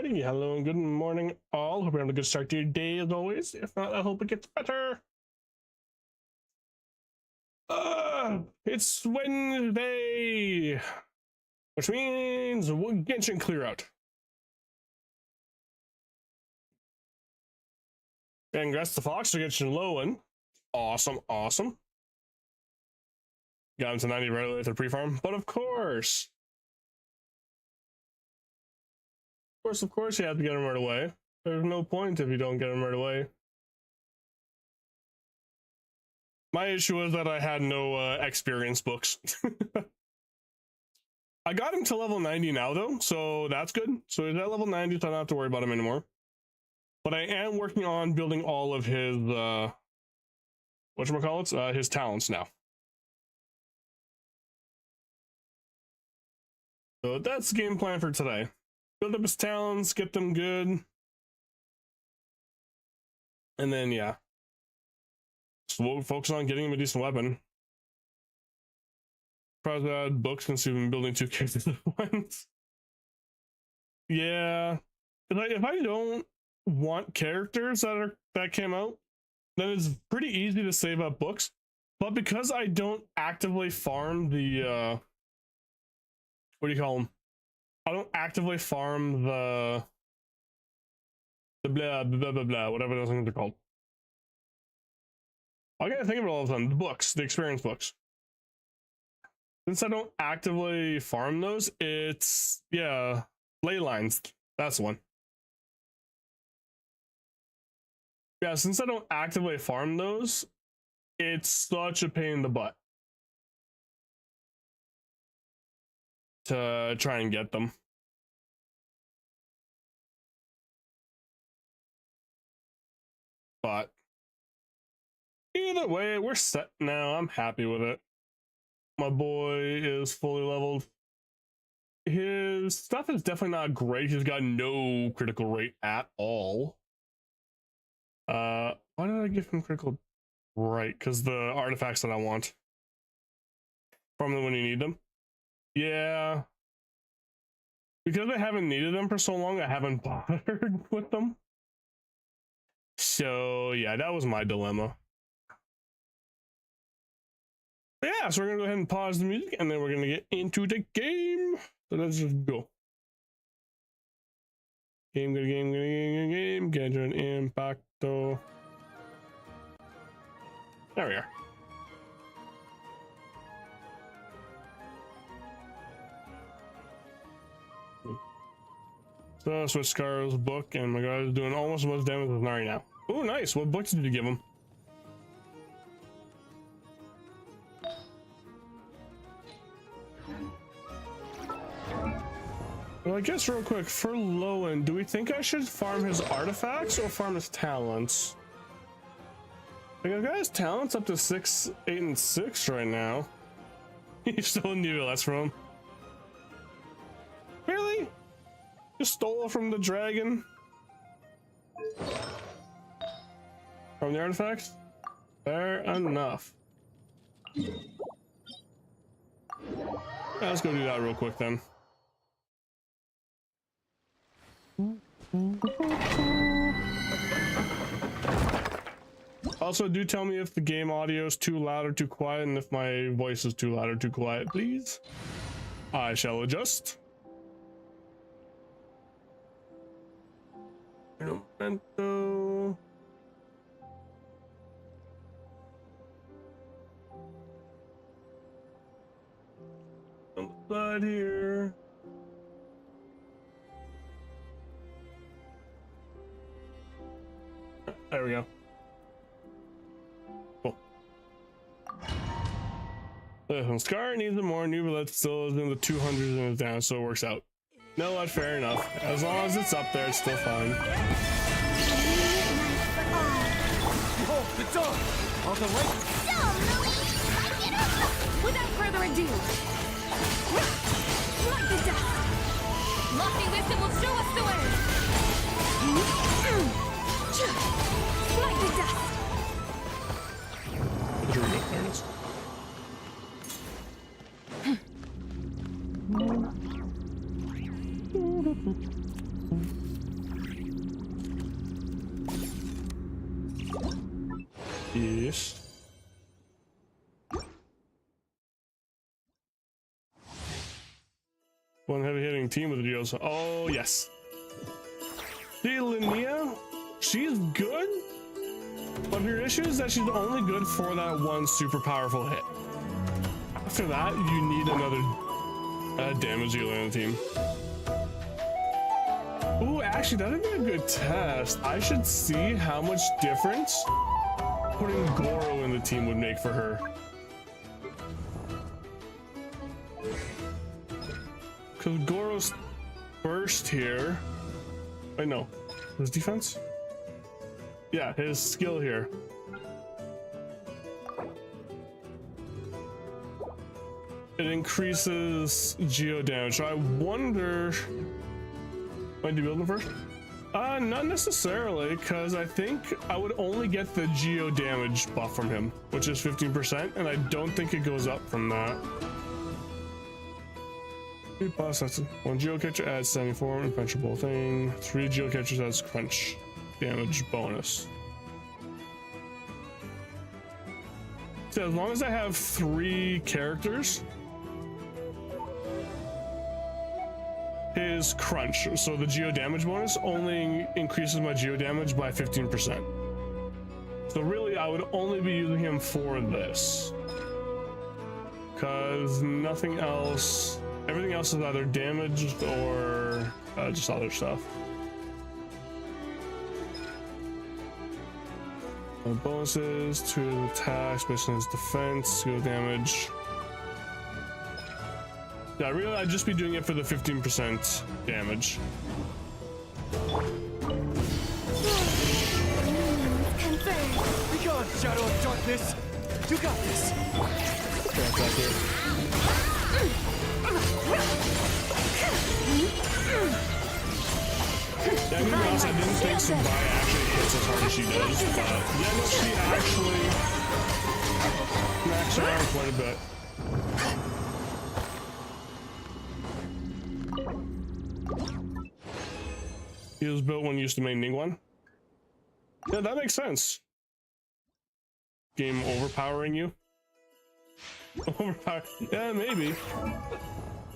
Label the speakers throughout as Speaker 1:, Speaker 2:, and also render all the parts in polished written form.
Speaker 1: Alrighty, hello and good morning all. Hope you're having a good start to your day as always. If not, I hope it gets better. It's Wednesday, which means Genshin clear out. Congrats to Fox for Genshin Lohen. Awesome, awesome. Got him to 90 right away with the pre-farm, but of course, you have to get him right away. There's no point if you don't get him right away. My issue was that I had no experience books. I got him to level 90 now though, so that's good. So he's at level 90, so I don't have to worry about him anymore. But I am working on building all of his whatchamacallits? His talents now. So that's the game plan for today. Build up his talents, get them good. And then yeah. So we'll focus on getting him a decent weapon. Probably add books since we've been building 2 characters at once. Yeah. If I don't want characters that came out, then it's pretty easy to save up books. But because I don't actively farm the what do you call them? I don't actively farm the blah blah blah blah, whatever those things are called. I gotta think of it all the time. The books, the experience books. Since I don't actively farm those, it's yeah, ley lines. That's the one. Yeah, since I don't actively farm those, it's such a pain in the butt to try and get them. But either way, we're set now. I'm happy with it. My boy is fully leveled. His stuff is definitely not great. He's got no critical rate at all. Why did I give him critical rate? Because the artifacts that I want from them when you need them. Yeah. Because I haven't needed them for so long, I haven't bothered with them. So yeah, that was my dilemma. But yeah, so we're gonna go ahead and pause the music and then we're gonna get into the game. So let's just go. Game, Genshin Impacto. There we are. So switch Scar's book, and my guy is doing almost as much damage as Nari now. Oh, nice. What book did you give him? Well, I guess real quick, for Lohen, do we think I should farm his artifacts or farm his talents? Like, I've got his talents up to 6, 8, and 6 right now. You still need less from him. Really? Just stole from the dragon? From the artifacts? Fair enough. Yeah, let's go do that real quick then. Also, do tell me if the game audio is too loud or too quiet, and if my voice is too loud or too quiet, please. I shall adjust. Momento. On the side here. There we go. Cool. Scar needs more new, but still is in the 200s and is down, so it works out. No, what? Fair enough. As long as it's up there, it's still fine.
Speaker 2: Behold, the dawn! On the right.
Speaker 3: So, Louis, without further ado, like the dust. Lofty wisdom will show us the way. Like the dust.
Speaker 1: There we go. There it is. Yes. One heavy hitting team with the Geos. Oh, yes. See, Linnea, she's good, but her issue is that she's only good for that one super powerful hit. After that, you need another damage dealer on the team. Ooh, actually, that'd be a good test. I should see how much difference putting Goro in the team would make for her. Because Goro's first here. Wait, no. His defense? Yeah, his skill here. It increases geo damage. So I wonder. Wait, do you build him first? Not necessarily, because I think I would only get the geo damage buff from him, which is 15%, and I don't think it goes up from that. One geo catcher adds 74 impenetrable thing. 3 geo catchers adds crunch damage bonus. So as long as I have 3 characters, his crunch, so the geo damage bonus, only increases my geo damage by 15%. So really, I would only be using him for this, because nothing else, everything else is either damaged or just other stuff. Bonuses to attacks based on his defense, skill damage. Yeah, really, I'd just be doing it for the 15% damage.
Speaker 2: Be gone, Shadow of Darkness! You got this!
Speaker 1: Yeah, to be honest, I didn't think Sabaya actually hits as hard as she does, but yeah, no, she actually knocks around quite a bit. He was built when you used to make Ningguang. Yeah, that makes sense. Game overpowering you? Overpower? Yeah, maybe.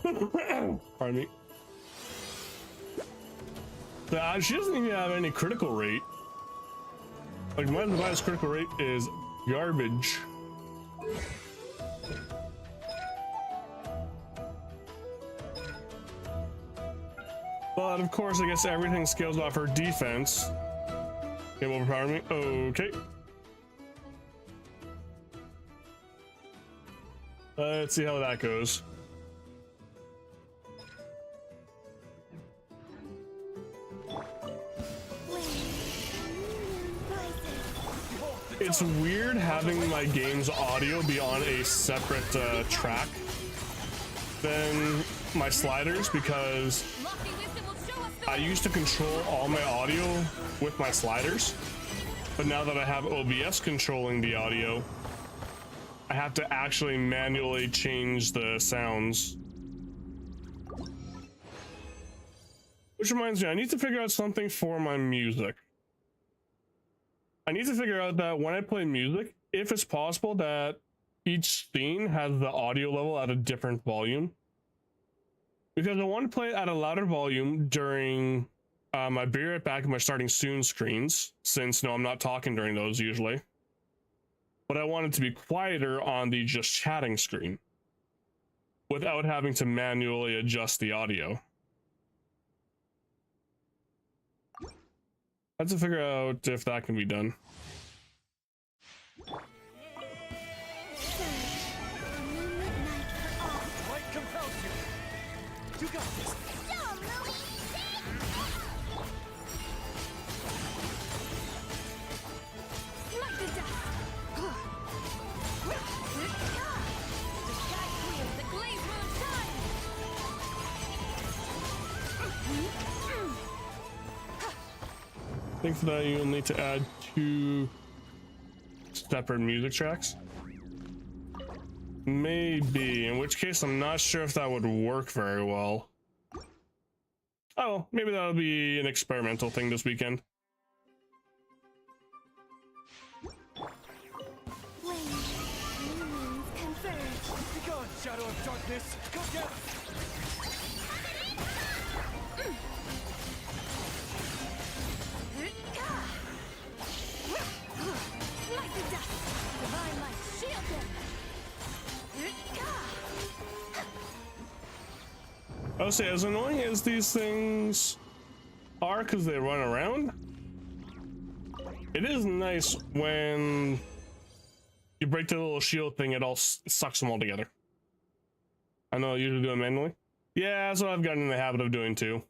Speaker 1: Pardon me. She doesn't even have any critical rate. Like, my device critical rate is garbage. But of course, I guess everything scales off her defense. Game overpower me. Okay. Let's see how that goes. It's weird having my game's audio be on a separate track than my sliders, because I used to control all my audio with my sliders, but now that I have OBS controlling the audio, I have to actually manually change the sounds. Which reminds me, I need to figure out something for my music. I need to figure out that when I play music, if it's possible that each scene has the audio level at a different volume. Because I want to play it at a louder volume during my Be Right Back and my Starting Soon screens, since no, I'm not talking during those usually. But I want it to be quieter on the just chatting screen without having to manually adjust the audio. I have to figure out if that can be done.
Speaker 2: Light compels you! You got this!
Speaker 3: Like the dust. The sky clears, the glaze moon shines.
Speaker 1: I think for that you'll need to add 2 separate music tracks. Maybe, in which case I'm not sure if that would work very well. Oh, maybe that'll be an experimental thing this weekend.
Speaker 2: Be gone, shadow of darkness! Come down!
Speaker 3: Light the dust! Divine light, shield them!
Speaker 1: I'll say, as annoying as these things are because they run around, it is nice when you break the little shield thing, it all sucks them all together. I know I usually do it manually. Yeah, that's what I've gotten in the habit of doing too.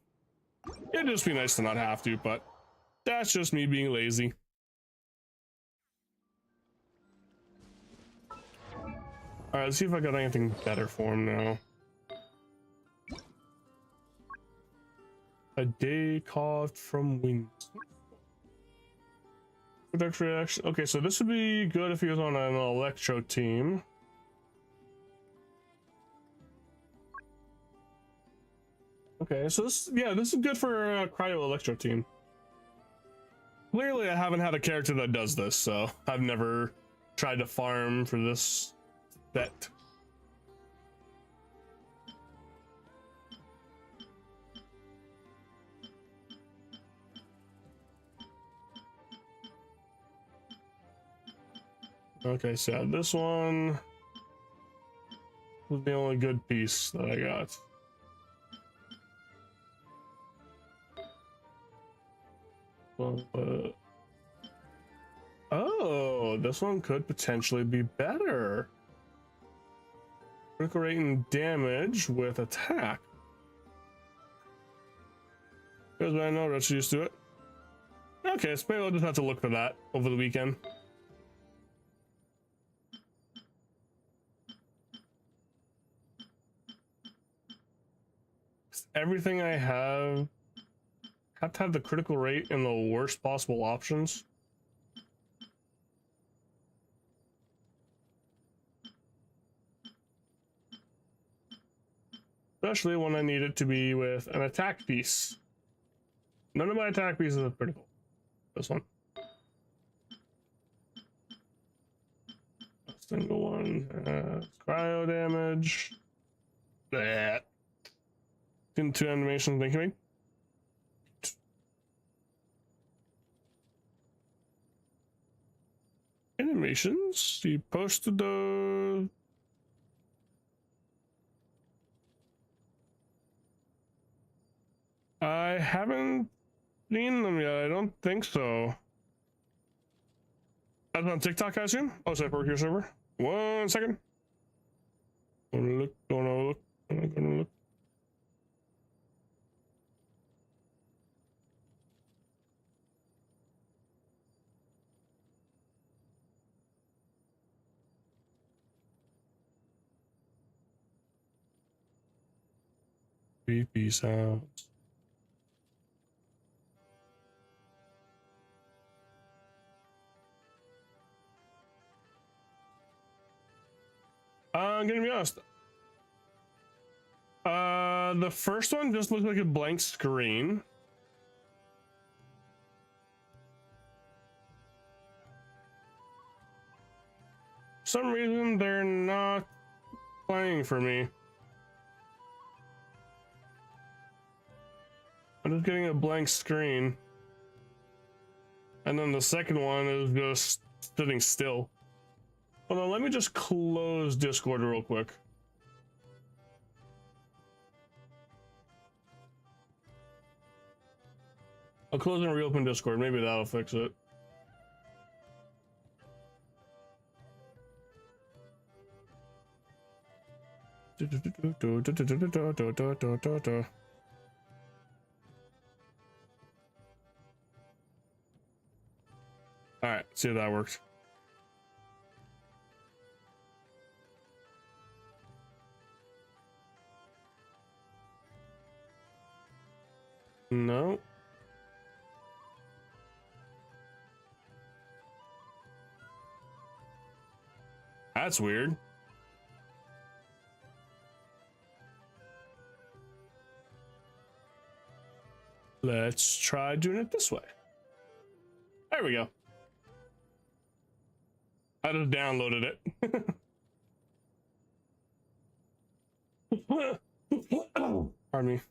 Speaker 1: It'd just be nice to not have to, but that's just me being lazy. Alright, let's see if I got anything better for him now. A day caught from wings. Product reaction. Okay, so this would be good if he was on an electro team. Okay, so this, yeah, this is good for a cryo electro team. Clearly, I haven't had a character that does this, so I've never tried to farm for this set. Okay, so this one was the only good piece that I got. Oh, this one could potentially be better. Critical rate and damage with attack. Because I know that's used to it. Okay, so maybe I'll just have to look for that over the weekend. Everything I have to have the critical rate in the worst possible options. Especially when I need it to be with an attack piece. None of my attack pieces are critical. This one. A single one has cryo damage. That. Into animations, thank you. Animations? You posted the. I haven't seen them yet. I don't think so. That's on TikTok, I assume. Oh, sorry, for your server. 1 second. Gonna look. Gonna look. Creepy sounds. I'm gonna be honest. The first one just looks like a blank screen. For some reason they're not playing for me. I'm just getting a blank screen. And then the second one is just sitting still. Hold on, let me just close Discord real quick. I'll close and reopen Discord. Maybe that'll fix it. All right, see if that works. No. That's weird. Let's try doing it this way. There we go. I just downloaded it. Pardon me.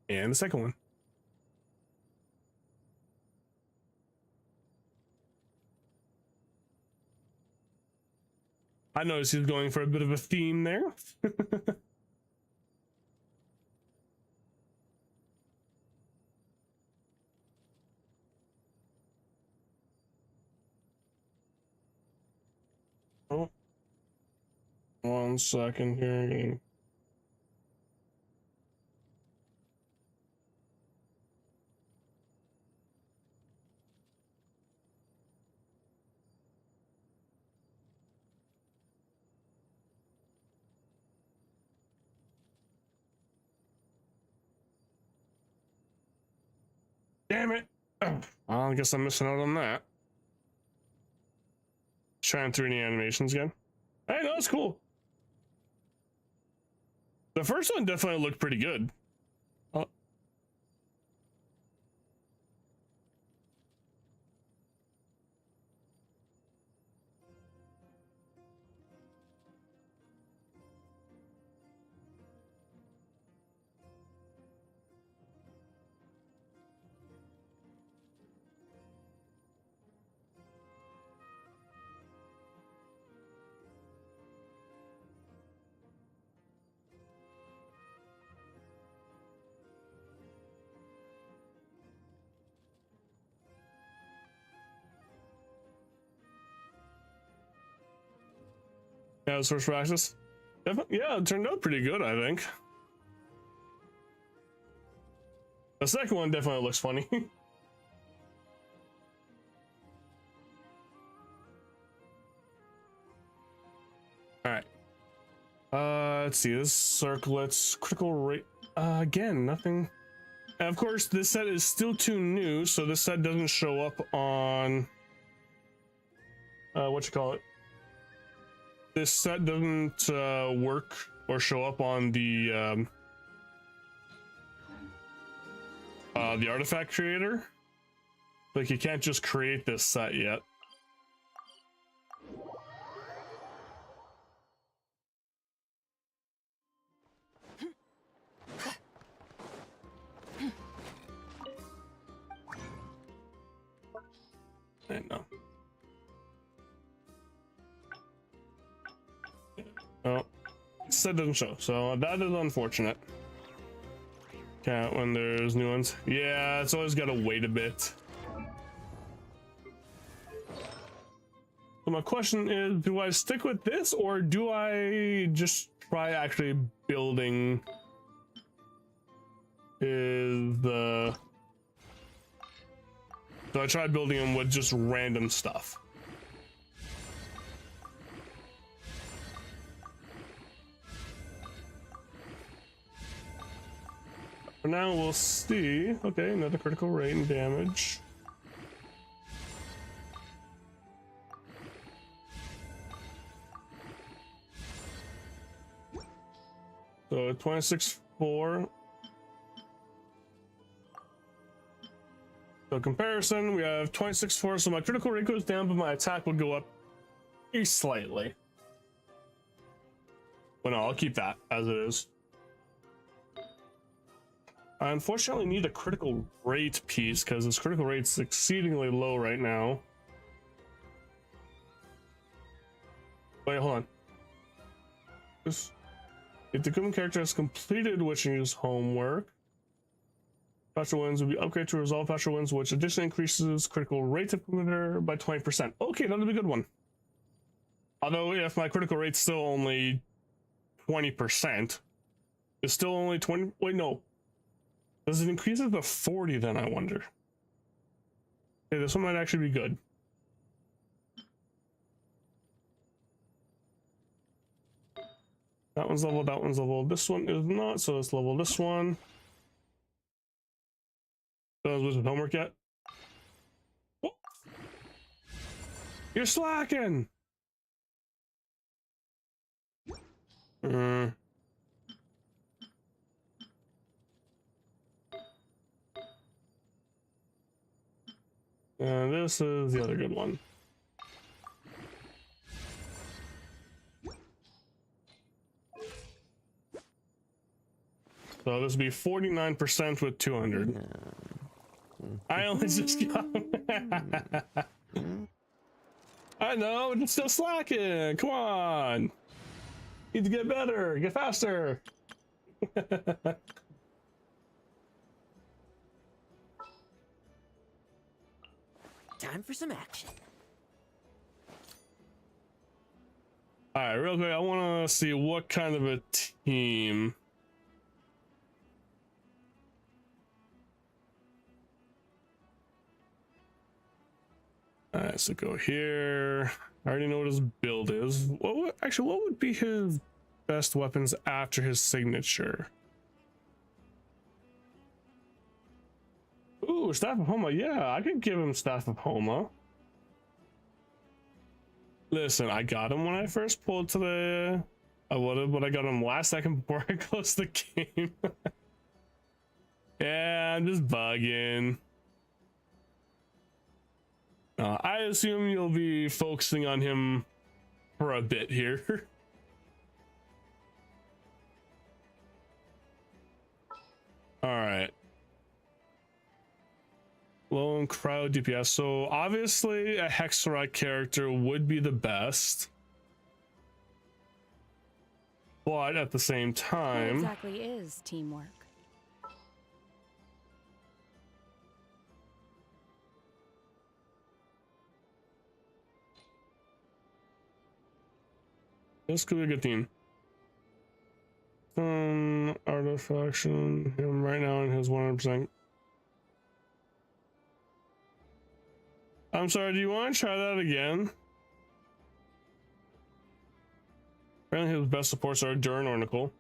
Speaker 1: And the second one. I noticed he's going for a bit of a theme there. Oh, 1 second here. Damn it. Oh, I guess I'm missing out on that. Trying through any animations again. Hey, no, that's cool. The first one definitely looked pretty good. Oh. Yeah, source for access. Yeah, it turned out pretty good, I think. The second one definitely looks funny. Alright. Let's see, this circlet's critical rate. Again, nothing. And of course, this set is still too new, so this set doesn't show up on what you call it. This set doesn't work or show up on the artifact creator. Like, you can't just create this set yet. I know. Oh, set doesn't show, so that is unfortunate. Can't when there's new ones. Yeah, it's always got to wait a bit. So my question is, do I stick with this or do I just try actually building do I try building them with just random stuff? For now, we'll see. Okay, another critical rate and damage. So 26.4. So comparison, we have 26.4, so my critical rate goes down, but my attack will go up slightly. Well, no, I'll keep that as it is. I unfortunately need a critical rate piece because this critical rate's exceedingly low right now. Wait, hold on. If the equipment character has completed Witching's homework, Faster Winds will be upgraded to resolve Faster Winds, which additionally increases critical rate of implementer by 20%. Okay, that'll be a good one. Although if my critical rate's still only 20%, it's still only 20. Wait, no. Does it increase it to 40 then, I wonder? Okay, this one might actually be good. That one's leveled, that one's leveled. This one is not, so let's level this one. Was it homework yet? Oh. You're slacking! And this is the other good one. So this would be 49% with 200. I only just got. I know, it's still slacking. Come on. Need to get better, get faster.
Speaker 4: Time for some action.
Speaker 1: All right, real quick, I want to see what kind of a team. All right, so go here. I already know what his build is. Actually, what would be his best weapons after his signature? Ooh, Staff of Homa. Yeah, I could give him Staff of Homa. Listen, I got him when I first pulled today. I would have, but I got him last second before I closed the game. Yeah, I'm just bugging. I assume you'll be focusing on him for a bit here. All right. Lohen crowd DPS. So obviously a Hexerite character would be the best. But at the same
Speaker 3: What
Speaker 1: time,
Speaker 3: exactly is teamwork?
Speaker 1: this could be a good team. Artifaction, him right now in his 100%. I'm sorry, do you want to try that again? Apparently his best supports are Durin or Nicole.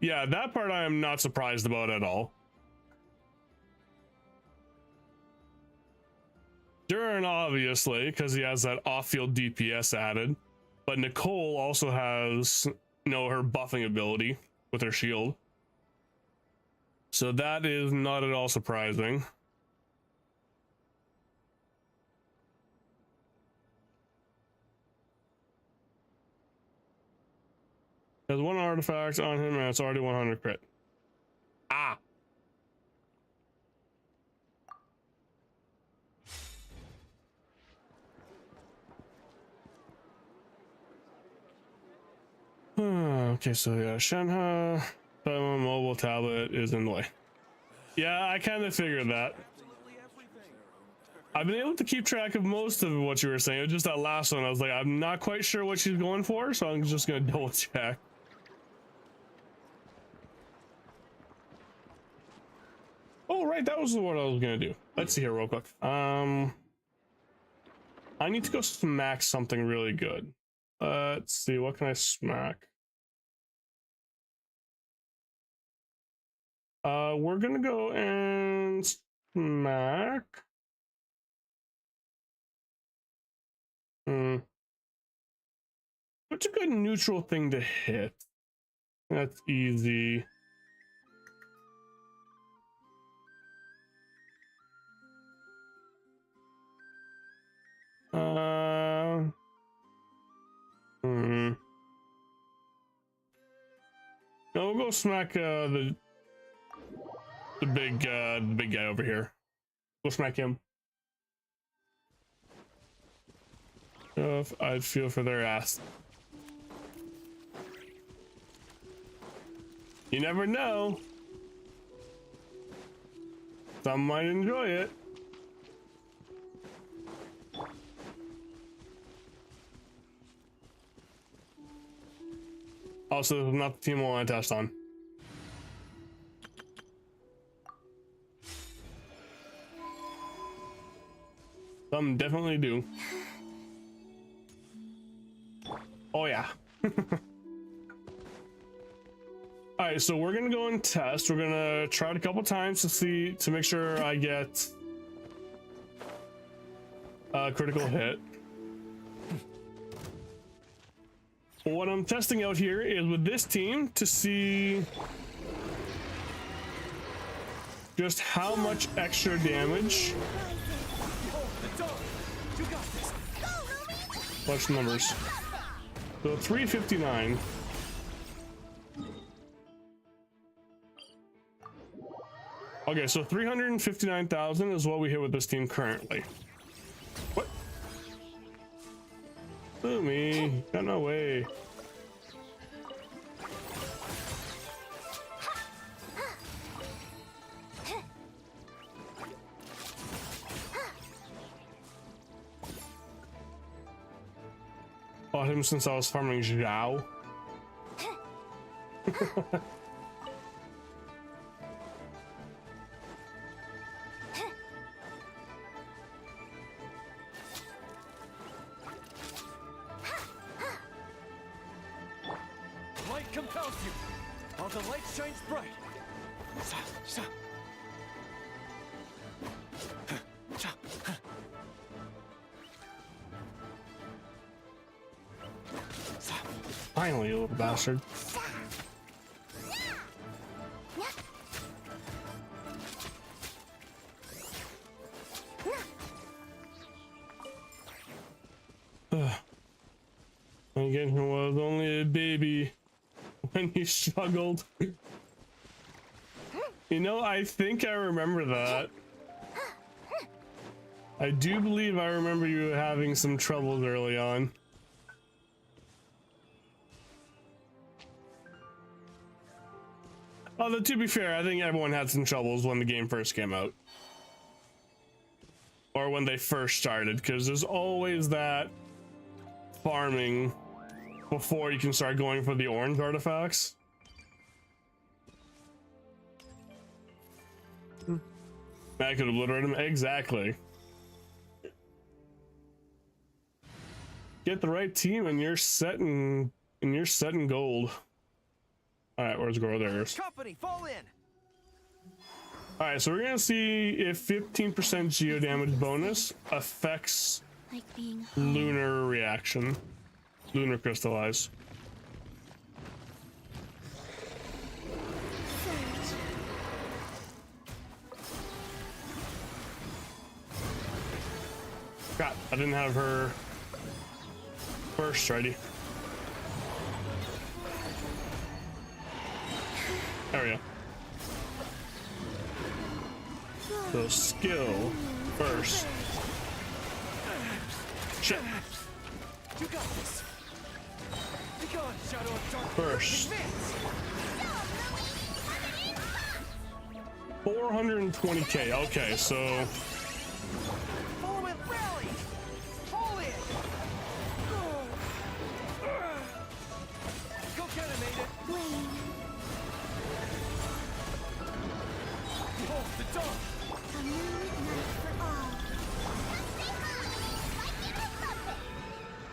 Speaker 1: Yeah, that part I am not surprised about at all. Durin, obviously, because he has that off-field DPS added. But Nicole also has, you know, her buffing ability with her shield. So that is not at all surprising. Has one artifact on him and it's already 100 crit. Ah. Okay, so yeah, Shenhe, the mobile tablet is in the way. Yeah, I kind of figured that. I've been able to keep track of most of what you were saying. It was just that last one. I was like, I'm not quite sure what she's going for, so I'm just gonna double check. Oh, right, that was what I was gonna do. Let's see here real quick. I need to go smack something really good. Let's see, what can I smack? We're gonna go and smack. What's a good neutral thing to hit? That's easy. No, we'll go smack the big guy over here. We'll smack him. I'd feel for their ass. You never know. Some might enjoy it. Also, this is not the team I want to test on. Some definitely do. Oh yeah. All right, so we're gonna go and test. We're gonna try it a couple times to make sure I get a critical hit. What I'm testing out here is with this team to see just how much extra damage Watch the numbers. So 359. Okay, so 359,000 is what we hit with this team currently. What? Ooh, me. Got no way. Bought him since I was farming Zhao.
Speaker 2: Light compels you. While the light shines bright.
Speaker 1: Finally, you little bastard. Again, he was only a baby when he struggled. You know, I think I remember that. I do believe I remember you having some troubles early on. Although, to be fair, I think everyone had some troubles when the game first came out. Or when they first started, because there's always that farming before you can start going for the orange artifacts. I could obliterate him. Exactly. Get the right team and you're set in gold. Alright, where's Goro? There.
Speaker 2: Company, fall in.
Speaker 1: Alright, so we're gonna see if 15% geo damage bonus affects
Speaker 3: Like being
Speaker 1: lunar reaction. Lunar crystallize. Crap, I didn't have her first ready. There we go. So skill first. Shit.
Speaker 2: You got this. Be gone, Shadow of Darkness.
Speaker 1: First.
Speaker 2: Advance.
Speaker 1: 420k. Okay, so
Speaker 2: Follow it, rally. Fall in. Go get him, Aiden. Behold the dawn.
Speaker 3: a moonlit night for all.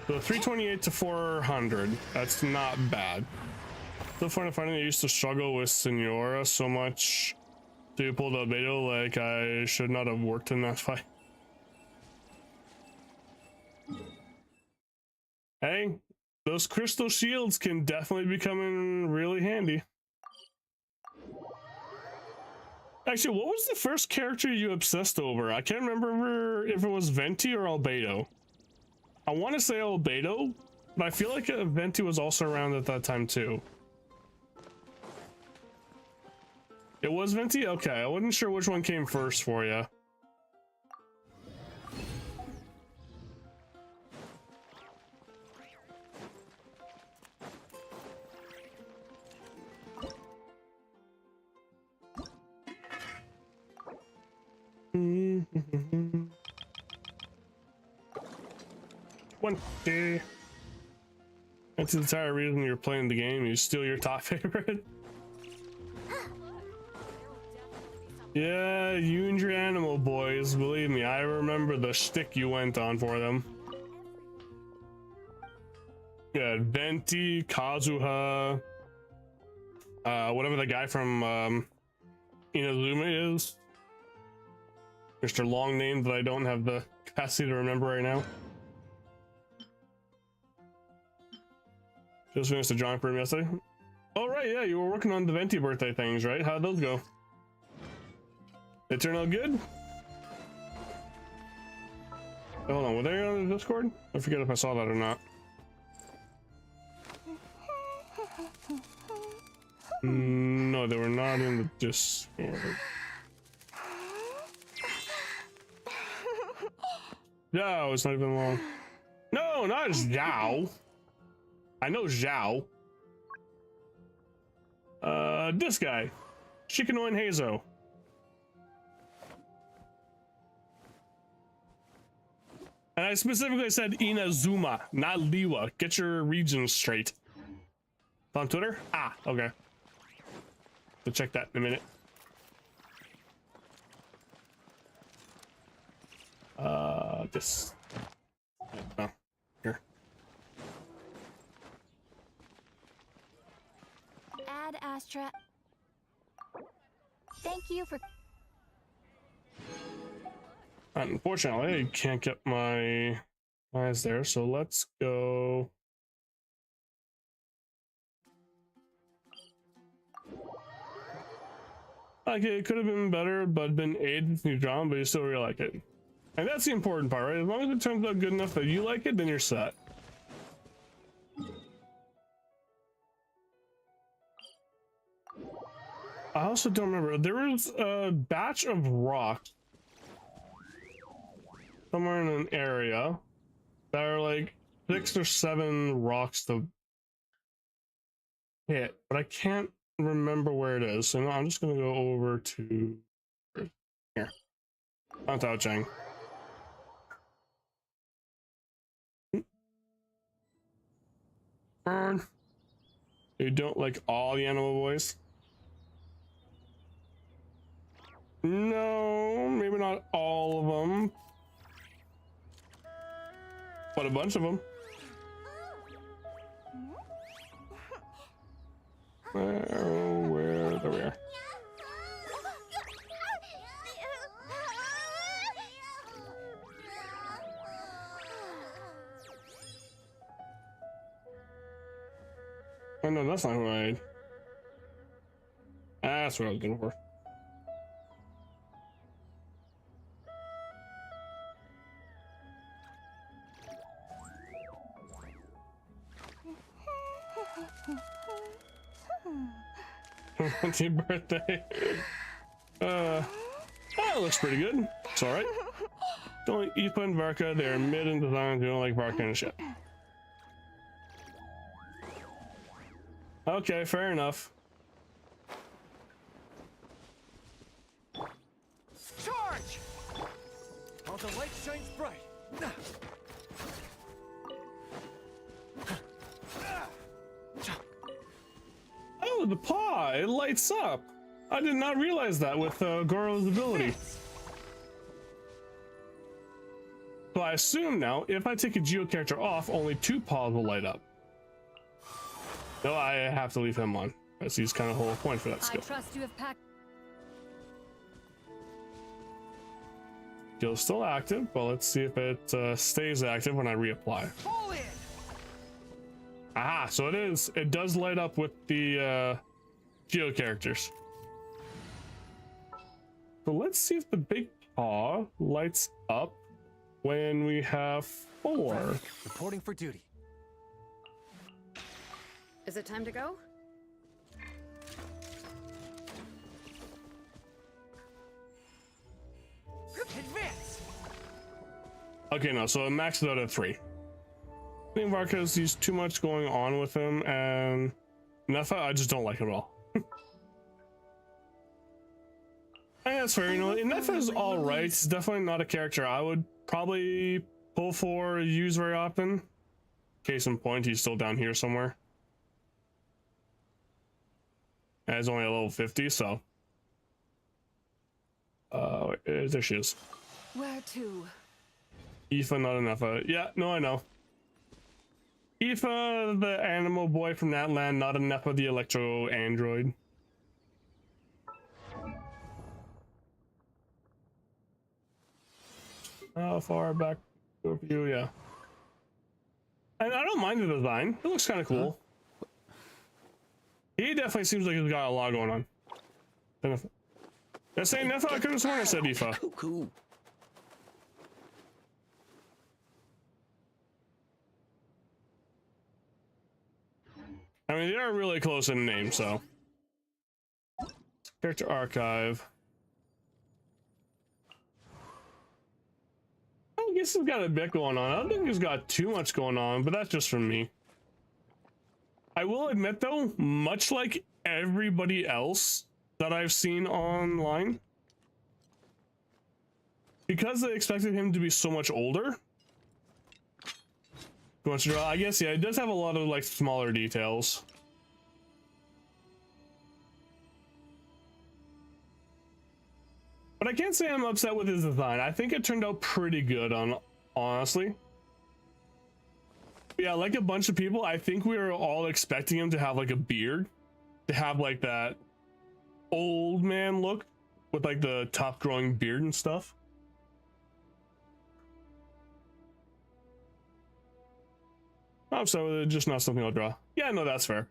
Speaker 1: So 328 to 400. That's not bad. Still finding I used to struggle with Senora so much to pull the beta, like I should not have worked in that fight. Hey, those crystal shields can definitely be coming really handy. Actually, what was the first character you obsessed over? I can't remember if it was Venti or Albedo. I want to say Albedo, but I feel like Venti was also around at that time too. It was Venti? Okay, I wasn't sure which one came first for you. One day. That's the entire reason you're playing the game. You steal your top favorite. Yeah, you and your animal boys. Believe me, I remember the shtick you went on for them. Yeah, Venti, Kazuha, whatever the guy from Inazuma is. Mr. Long Name that I don't have the capacity to remember right now. Just finished the drawing for him yesterday. Oh right, yeah, you were working on the Venti birthday things, right? How'd those go? They turn out good? Hold on, were they on the Discord? I forget if I saw that or not. No, they were not in the Discord. No, it's not even long. No, not Zhao. I know Zhao. This guy. Shikano and Hazo. And I specifically said Inazuma, not Liwa. Get your regions straight. On Twitter? Ah, okay. So check that in a minute. This. Oh, here.
Speaker 3: Ad Astra. Thank you for.
Speaker 1: Unfortunately, I can't get my eyes there, so let's go. Like, it could have been better, but been aided with new drama, but you still really like it. And that's the important part, right? As long as it turns out good enough that you like it, then you're set. I also don't remember. There was a batch of rocks somewhere in an area that are like 6 or 7 rocks to hit, but I can't remember where it is. So no, I'm just gonna go over to here. On Tao Chang. Burn. You don't like all the animal boys? No, maybe not all of them, but a bunch of them. Where? There we are. Oh no, that's not who I. That's what I was looking for. Happy birthday. That looks pretty good. It's alright. Don't eat and Varka, they're mid in design, they don't like Varka and shit. Okay, fair enough.
Speaker 2: Charge! While the light shines bright.
Speaker 1: Oh, the paw, it lights up. I did not realize that with Goro's ability. So I assume now, if I take a Geo character off, only 2 paws will light up. No, I have to leave him on. That's he's kind of the whole point for that skill.
Speaker 3: I trust you have packed.
Speaker 1: Skill's still active, but let's see if it stays active when I reapply.
Speaker 2: Fall in!
Speaker 1: Aha, so it is. It does light up with the Geo characters. So let's see if the big paw lights up when we have 4.
Speaker 2: Reporting for duty.
Speaker 3: Is it time to go?
Speaker 2: Advance!
Speaker 1: Okay, no, so it maxes out at 3. I think Varka sees too much going on with him, and Nefa, I just don't like at all. I think that's fair, you know, Nefa is alright. It's definitely not a character I would probably pull for or use very often. Case in point, he's still down here somewhere. And he's only a level 50, so. There she is.
Speaker 3: Where to?
Speaker 1: Aoife, not enough. Yeah, no, I know. Aoife, the animal boy from that land, not enough of the electro android. How far back of you? Yeah. And I don't mind the design. It looks kind of cool. He definitely seems like he's got a lot going on. That same Nefa, I could have sworn I said Aoife.
Speaker 4: Cool.
Speaker 1: I mean, they are really close in name, so. Character archive. I guess it's got a bit going on. I don't think it's got too much going on, but that's just from me. I will admit though, much like everybody else that I've seen online, because they expected him to be so much older. Who wants to draw? I guess, yeah, it does have a lot of like smaller details. But I can't say I'm upset with his design. I think it turned out pretty good honestly. Yeah, like a bunch of people, I think we were all expecting him to have like a beard, to have like that old man look with like the top growing beard and stuff. I'm sorry, just not something I'll draw. Yeah, no, that's fair.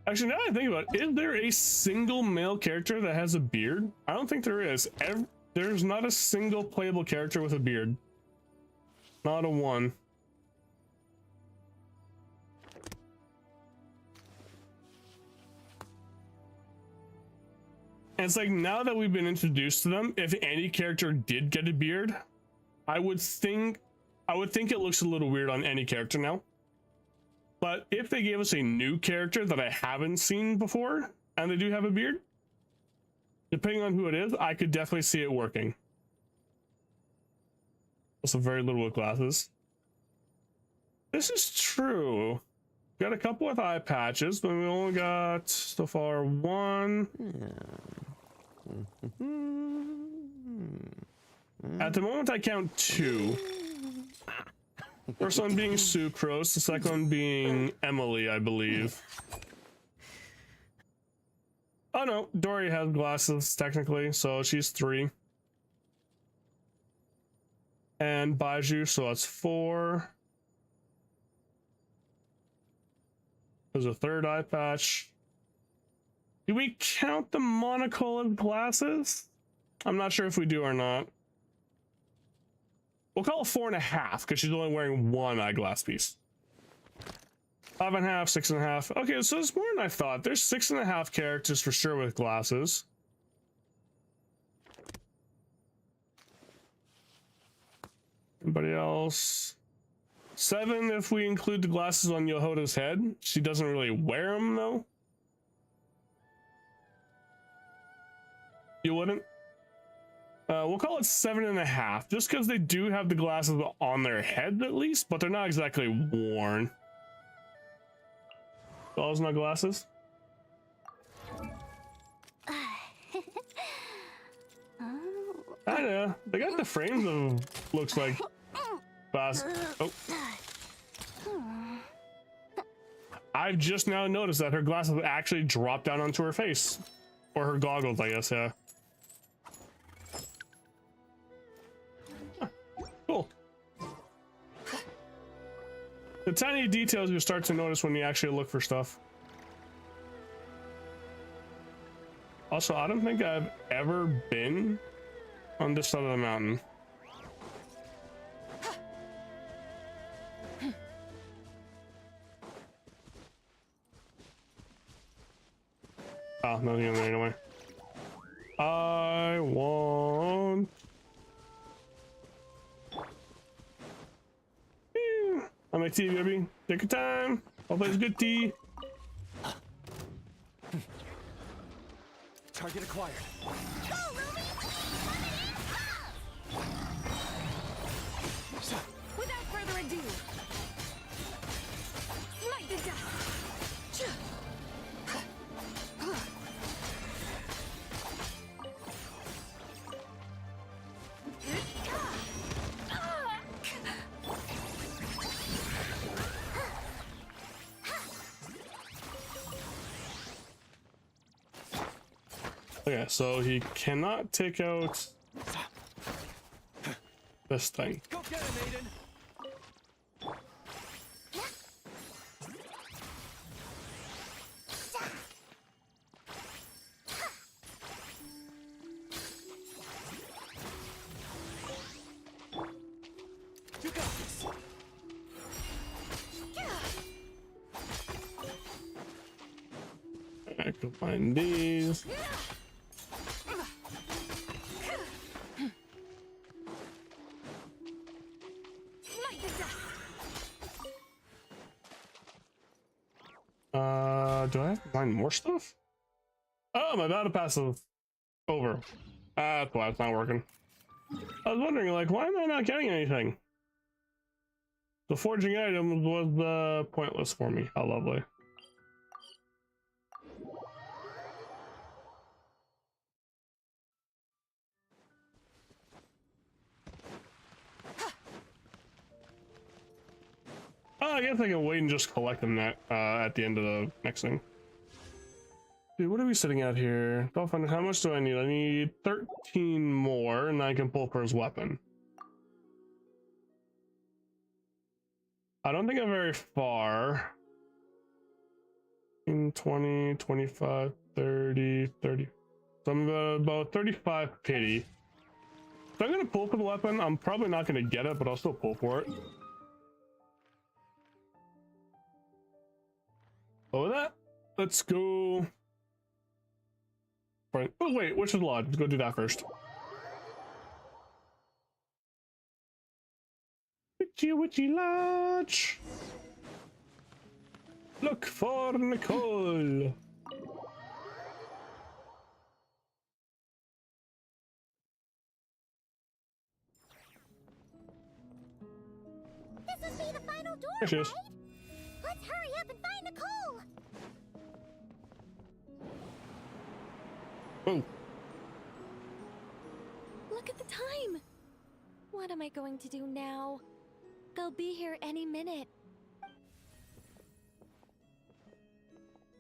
Speaker 1: Actually, now that I think about it, is there a single male character that has a beard? I don't think there is. There's not a single playable character with a beard. Not a one. And it's like, now that we've been introduced to them, if any character did get a beard, I would think it looks a little weird on any character now. But if they gave us a new character that I haven't seen before, and they do have a beard, depending on who it is, I could definitely see it working. Also very little with glasses. This is true. Got a couple with eye patches, but we only got so far one. At the moment I count two. First one being Sucrose, the second one being Emily, I believe. Oh no, Dory has glasses technically, so she's 3. And Baiju, so that's 4. There's a 3rd eye patch. Do we count the monocolored glasses? I'm not sure if we do or not. We'll call it 4.5 because she's only wearing 1 eyeglass piece. 5.5, 6.5. Okay, so it's more than I thought. There's 6.5 characters for sure with glasses. Anybody else? 7 if we include the glasses on Yohoda's head. She doesn't really wear them though. You wouldn't? We'll call it 7.5, just because they do have the glasses on their head at least, but they're not exactly worn. Those not glasses? Kinda. They got the frames of looks like glass. Oh. I've just now noticed that her glasses actually drop down onto her face. Or her goggles, I guess, yeah. Cool. The tiny details you start to notice when you actually look for stuff. Also, I don't think I've ever been on this side of the mountain. Oh, nothing in there anyway. I want... I make tea, baby. Take your time. I'll play good tea.
Speaker 2: Target acquired.
Speaker 3: Go, Ruby! Without further ado, smite the dust.
Speaker 1: Okay, so he cannot take out this thing.
Speaker 2: Go get him, Aiden. You got this.
Speaker 1: I can find these. Do I have to find more stuff? Oh, my battle pass is over. That's why it's not working. I was wondering, like, why am I not getting anything? The forging item was pointless for me. How lovely. Oh, I guess I can wait and just collect them at the end of the next thing. Dude, what are we sitting at here? Dolphin, how much do I need? I need 13 more, and I can pull for his weapon. I don't think I'm very far. 20, 25, 30, 30. So I'm about 35 pity. So I'm gonna pull for the weapon. I'm probably not gonna get it, but I'll still pull for it. Oh, that. Let's go. Right. Oh wait, which is lodge? Let's go do that first. Witchy lodge. Look for Nicole.
Speaker 3: This must be the final door,
Speaker 1: There she is.
Speaker 3: right? Let's hurry up and find Nicole.
Speaker 1: Oh.
Speaker 5: Look at the time! What am I going to do now? They'll be here any minute.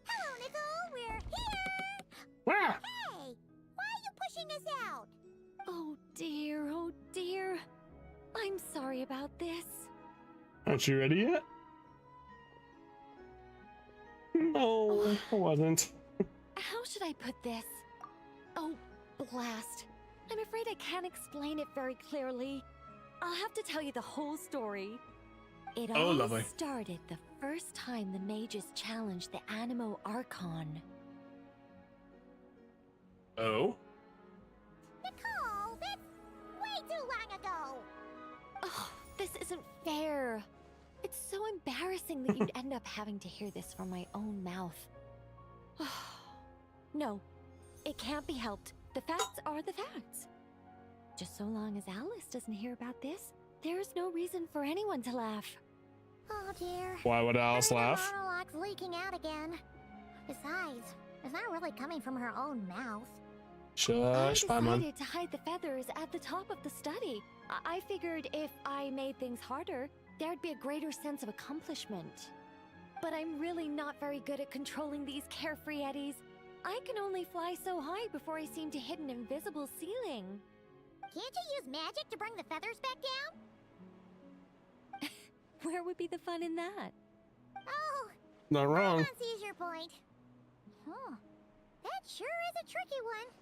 Speaker 3: Hello, Nicole. We're here.
Speaker 1: Ah!
Speaker 3: Hey, why are you pushing us out?
Speaker 5: Oh dear. I'm sorry about this.
Speaker 1: Aren't you ready yet? No, I wasn't.
Speaker 5: How should I put this? Oh, blast. I'm afraid I can't explain it very clearly. I'll have to tell you the whole story. It
Speaker 1: Oh,
Speaker 5: all
Speaker 1: lovely.
Speaker 5: started the first time the mages challenged the Animo Archon.
Speaker 1: Oh?
Speaker 3: Nicole, that's way too long ago.
Speaker 5: Oh, this isn't fair. It's so embarrassing that you'd end up having to hear this from my own mouth. No, it can't be helped. The facts are the facts. Just so long as Alice doesn't hear about this, there's no reason for anyone to laugh.
Speaker 3: Oh dear.
Speaker 1: Why would Alice
Speaker 3: Her
Speaker 1: laugh?
Speaker 3: monologue's leaking out again. Besides, it's not really coming from her own mouth.
Speaker 1: Shush,
Speaker 5: I
Speaker 1: Paimon.
Speaker 5: decided to hide the feathers at the top of the study. I figured if I made things harder, there'd be a greater sense of accomplishment. But I'm really not very good at controlling these carefree eddies. I can only fly so high before I seem to hit an invisible ceiling.
Speaker 3: Can't you use magic to bring the feathers back down?
Speaker 5: Where would be the fun in that?
Speaker 3: Oh,
Speaker 1: Not wrong.
Speaker 3: on sees your point. Huh. That sure is a tricky one.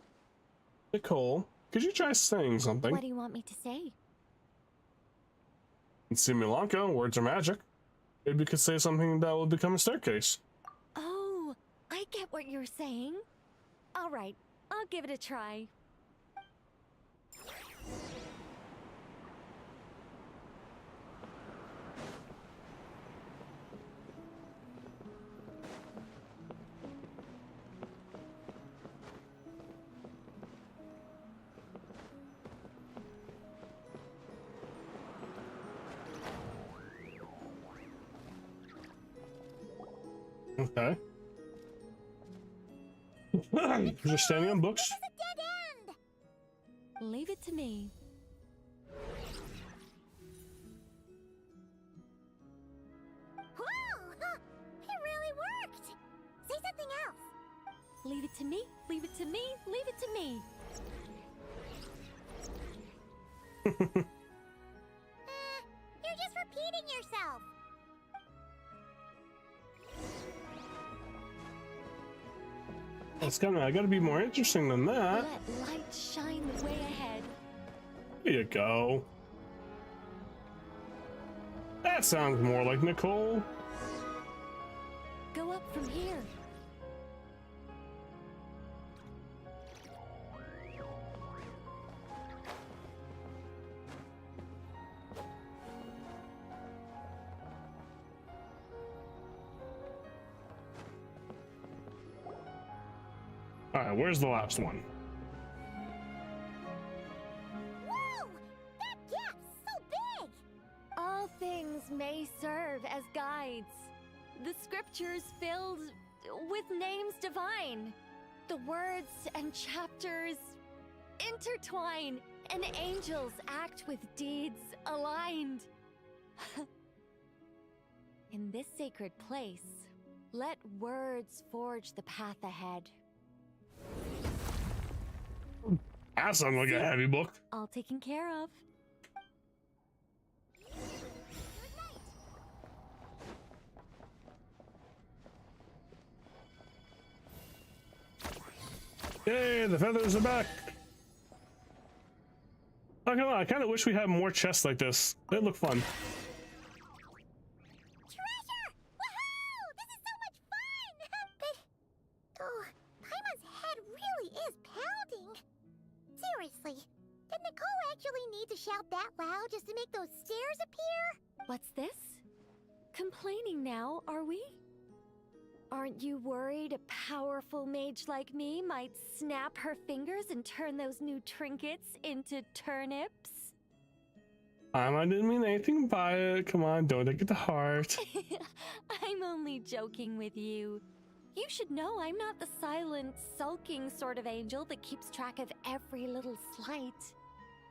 Speaker 1: Nicole, could you try saying something?
Speaker 5: What do you want me to say?
Speaker 1: In Simulanka, words are magic. Maybe you could say something that will become a staircase.
Speaker 5: Oh, I get what you're saying. All right, I'll give it a try.
Speaker 1: Okay. You're just standing on books.
Speaker 3: It's a dead end.
Speaker 5: Leave it to me.
Speaker 3: Whoa! Huh, it really worked. Say something else.
Speaker 5: Leave it to me. Leave it to me. Leave it to me.
Speaker 3: You're just repeating yourself.
Speaker 1: I gotta be more interesting than that.
Speaker 5: Let light shine the way ahead.
Speaker 1: There you go. That sounds more like Nicole.
Speaker 5: Go up from here.
Speaker 1: All right, where's the last one?
Speaker 3: Whoa! That gap's so big!
Speaker 5: All things may serve as guides. The scriptures filled with names divine. The words and chapters intertwine, and angels act with deeds aligned. In this sacred place, let words forge the path ahead.
Speaker 1: That sounds like a heavy book.
Speaker 5: All taken care of.
Speaker 1: Yay, the feathers are back. Not gonna lie, I kind of wish we had more chests like this. They look fun.
Speaker 3: Treasure! Woohoo! This is so much fun! But, oh, Paimon's head really is pounding. Seriously, did Nicole actually need to shout that loud just to make those stairs appear?
Speaker 5: What's this? Complaining now, are we? Aren't you worried a powerful mage like me might snap her fingers and turn those new trinkets into turnips?
Speaker 1: I didn't mean anything by it. Come on, don't take it to heart.
Speaker 5: I'm only joking with you. You should know I'm not the silent, sulking sort of angel that keeps track of every little slight.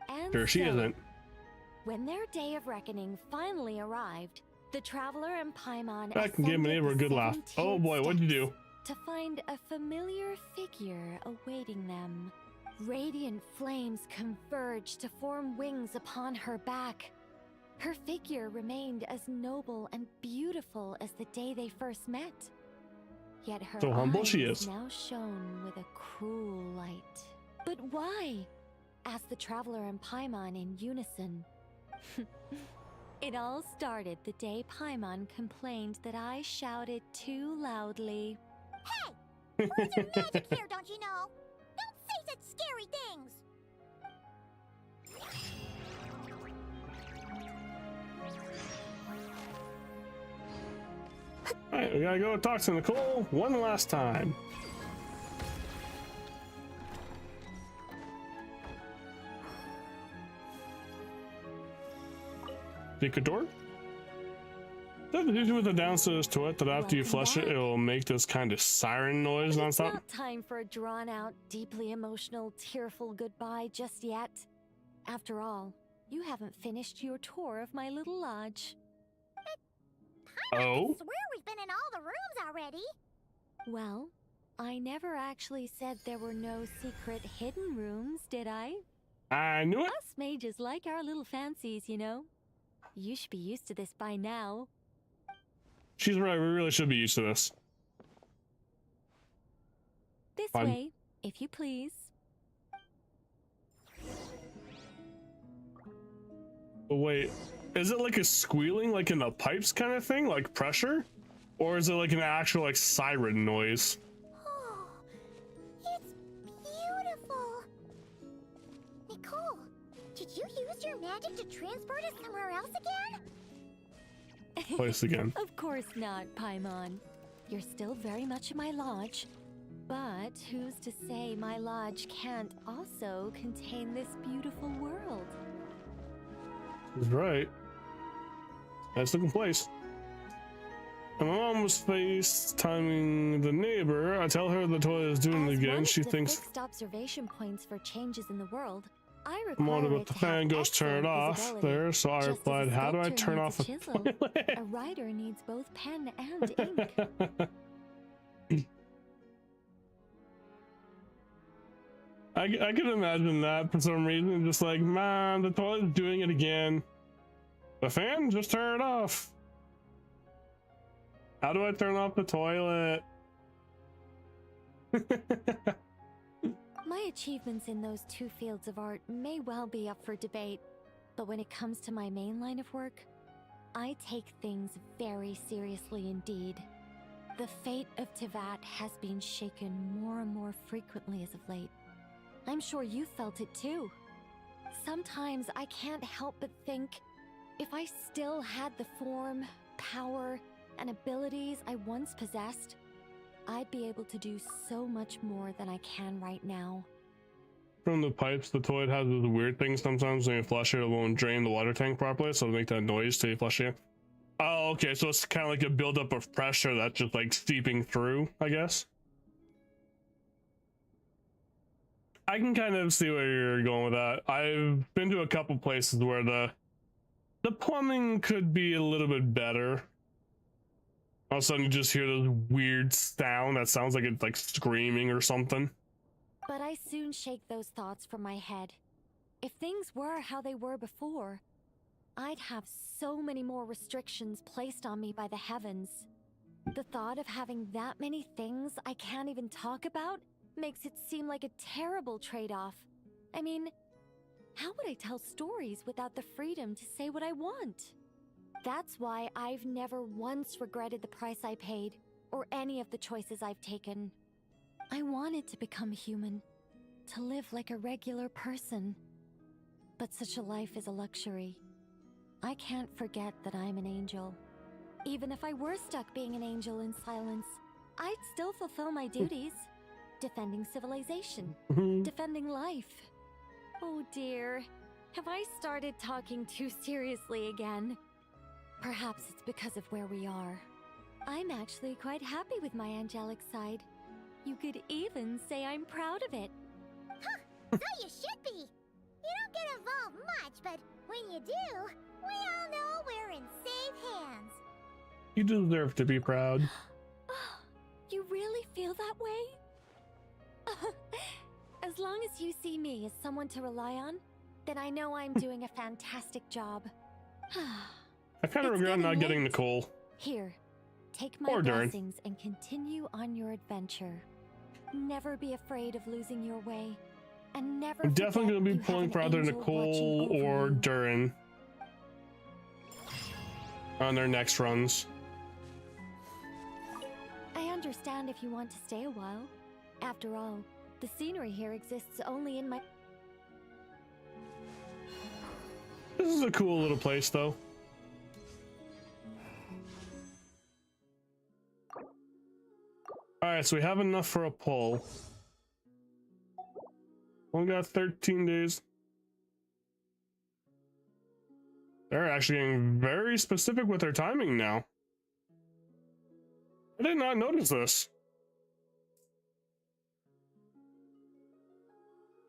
Speaker 5: And
Speaker 1: Sure, she
Speaker 5: so,
Speaker 1: isn't.
Speaker 5: when their day of reckoning finally arrived, the traveler and Paimon
Speaker 1: I can give my neighbor a good laugh. Oh boy, what'd you do?
Speaker 5: To find a familiar figure awaiting them. Radiant flames converged to form wings upon her back. Her figure remained as noble and beautiful as the day they first met. Yet her
Speaker 1: So humble
Speaker 5: eyes
Speaker 1: she is.
Speaker 5: now shone with a cruel light. But why? Asked the traveler and Paimon in unison. It all started the day Paimon complained that I shouted too loudly.
Speaker 3: Hey! Where's your magic here, don't you know? Don't say such scary things!
Speaker 1: Alright, we gotta go talk to Nicole one last time. Picador? That the dude with the downstairs toilet that after you
Speaker 5: Welcome
Speaker 1: flush it,
Speaker 5: back.
Speaker 1: it'll make this kind of siren noise
Speaker 5: But it's
Speaker 1: nonstop?
Speaker 5: not time for a drawn-out, deeply emotional, tearful goodbye just yet. After all, you haven't finished your tour of my little lodge.
Speaker 1: Oh?
Speaker 3: I swear we've been in all the rooms already!
Speaker 5: Well, I never actually said there were no secret hidden rooms, did I?
Speaker 1: I knew it!
Speaker 5: Us mages like our little fancies, you know. You should be used to this by now.
Speaker 1: She's right, we really should be used to this.
Speaker 5: This
Speaker 1: Fine.
Speaker 5: way, if you please.
Speaker 1: But wait, is it like a squealing, like in the pipes kind of thing, like pressure? Or is it like an actual like siren noise?
Speaker 3: Oh, it's beautiful! Nicole, did you use your magic to transport us somewhere else again?
Speaker 1: Place again.
Speaker 5: Of course not, Paimon. You're still very much in my lodge. But who's to say my lodge can't also contain this beautiful world?
Speaker 1: He's right. Nice looking place. And my mom was FaceTiming the neighbor. I tell her the toilet is doing it
Speaker 5: As one
Speaker 1: again.
Speaker 5: of
Speaker 1: She
Speaker 5: the
Speaker 1: thinks
Speaker 5: fixed observation points for changes in the world, I
Speaker 1: I'm
Speaker 5: require
Speaker 1: on
Speaker 5: it
Speaker 1: about the
Speaker 5: to have
Speaker 1: fan goes turn it
Speaker 5: excellent
Speaker 1: off
Speaker 5: visibility.
Speaker 1: there. So I
Speaker 5: Just as a
Speaker 1: replied, how do I
Speaker 5: sculptor
Speaker 1: turn
Speaker 5: needs
Speaker 1: off
Speaker 5: a
Speaker 1: a
Speaker 5: chisel,
Speaker 1: toilet?
Speaker 5: A writer needs both pen and ink.
Speaker 1: I can imagine that for some reason. Just like, man, the toilet's doing it again. The fan? Just turn it off. How do I turn off the toilet?
Speaker 5: My achievements in those two fields of art may well be up for debate, but when it comes to my main line of work, I take things very seriously indeed. The fate of Tivat has been shaken more and more frequently as of late. I'm sure you felt it too. Sometimes I can't help but think, if I still had the form, power, and abilities I once possessed, I'd be able to do so much more than I can right now.
Speaker 1: From the pipes, the toilet has this weird thing sometimes when you flush it, it won't drain the water tank properly, so it'll make that noise till you flush it. Oh, okay, so it's kind of like a buildup of pressure that's just like seeping through, I guess. I can kind of see where you're going with that. I've been to a couple places where the plumbing could be a little bit better. All of a sudden you just hear this weird sound that sounds like it's like screaming or something.
Speaker 5: But I soon shake those thoughts from my head. If things were how they were before, I'd have so many more restrictions placed on me by the heavens. The thought of having that many things I can't even talk about makes it seem like a terrible trade-off. I mean, how would I tell stories without the freedom to say what I want? That's why I've never once regretted the price I paid, or any of the choices I've taken. I wanted to become human, to live like a regular person. But such a life is a luxury. I can't forget that I'm an angel. Even if I were stuck being an angel in silence, I'd still fulfill my duties. Defending civilization, defending life. Oh dear, have I started talking too seriously again? Perhaps it's because of where we are. I'm actually quite happy with my angelic side. You could even say I'm proud of it.
Speaker 3: Huh, so you should be. You don't get involved much, but when you do, we all know we're in safe hands.
Speaker 1: You deserve to be proud.
Speaker 5: You really feel that way? As long as you see me as someone to rely on, then I know I'm doing a fantastic job.
Speaker 1: I kind of regret not getting
Speaker 5: late.
Speaker 1: Nicole.
Speaker 5: Here, take my
Speaker 1: Or Darren.
Speaker 5: blessings and continue on your adventure. Never be afraid of losing your way, and never.
Speaker 1: I'm definitely going to be
Speaker 5: forget you
Speaker 1: pulling
Speaker 5: have
Speaker 1: for
Speaker 5: an
Speaker 1: either
Speaker 5: angel
Speaker 1: Nicole
Speaker 5: watching over
Speaker 1: or
Speaker 5: you.
Speaker 1: Durin on their next runs.
Speaker 5: I understand if you want to stay a while. After all, the scenery here exists only in my.
Speaker 1: This is a cool little place, though. Alright, so we have enough for a pull. Only got 13 days. They're actually getting very specific with their timing now. I did not notice this.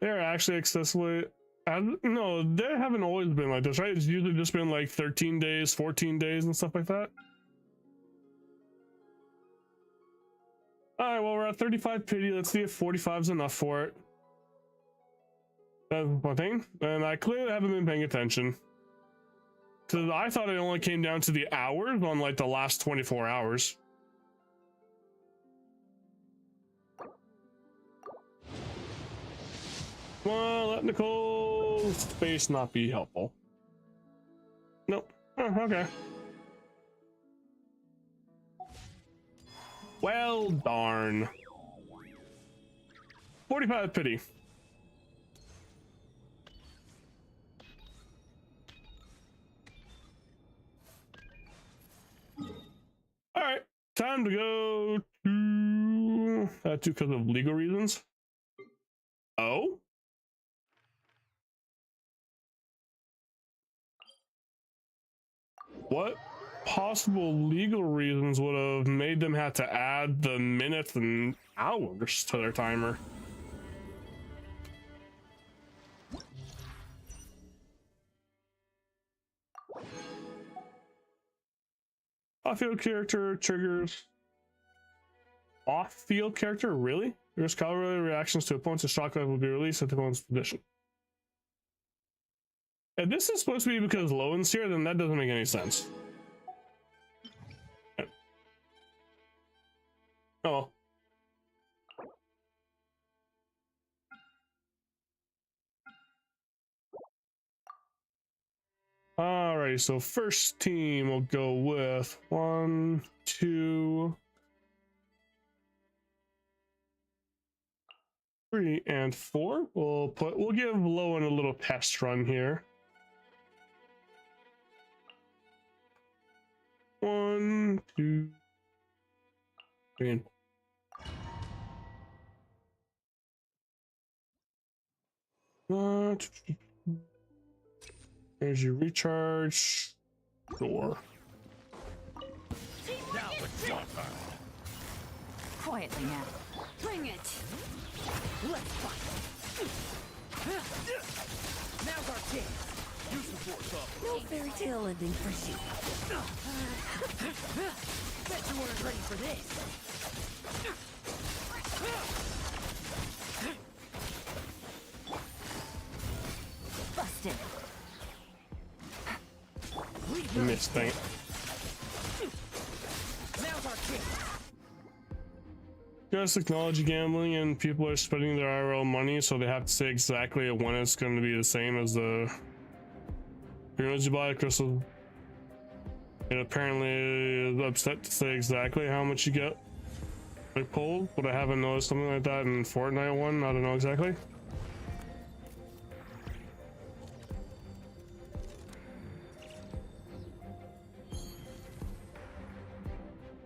Speaker 1: They're actually excessively... no, they haven't always been like this, right? It's usually just been like 13 days, 14 days, and stuff like that. Alright, well, we're at 35 pity. Let's see if 45 is enough for it. That's one thing. And I clearly haven't been paying attention. Because I thought it only came down to the hours on like the last 24 hours. Well, let Nicole's space not be helpful. Nope. Oh, okay. Well, darn. 45 pity. All right, time to go to that too because of legal reasons. Oh. What possible legal reasons would have made them have to add the minutes and hours to their timer? Off-field character triggers. Off-field character? Really? There's calorie reactions to opponents' shock will be released at the opponent's position. If this is supposed to be because Lowen's here, then that doesn't make any sense. Oh well. Alrighty, so first team will go with 1, 2, 3, and 4. We'll give Lowen a little test run here. 1, 2, 3, and Energy recharge. Sure.
Speaker 2: Now it's your turn.
Speaker 6: Quietly now. Bring it.
Speaker 2: Let's fight. Now's our chance. Use the force up.
Speaker 6: No fairy tale ending for you.
Speaker 2: Bet you weren't ready for this.
Speaker 6: Busted.
Speaker 1: Missed thing.
Speaker 2: Now's our chance.
Speaker 1: Just technology gambling, and people are spending their IRL money, so they have to say exactly when it's going to be the same as the as you buy a crystal. And apparently is upset to say exactly how much you get like pulled, but I haven't noticed something like that in Fortnite one. I don't know exactly.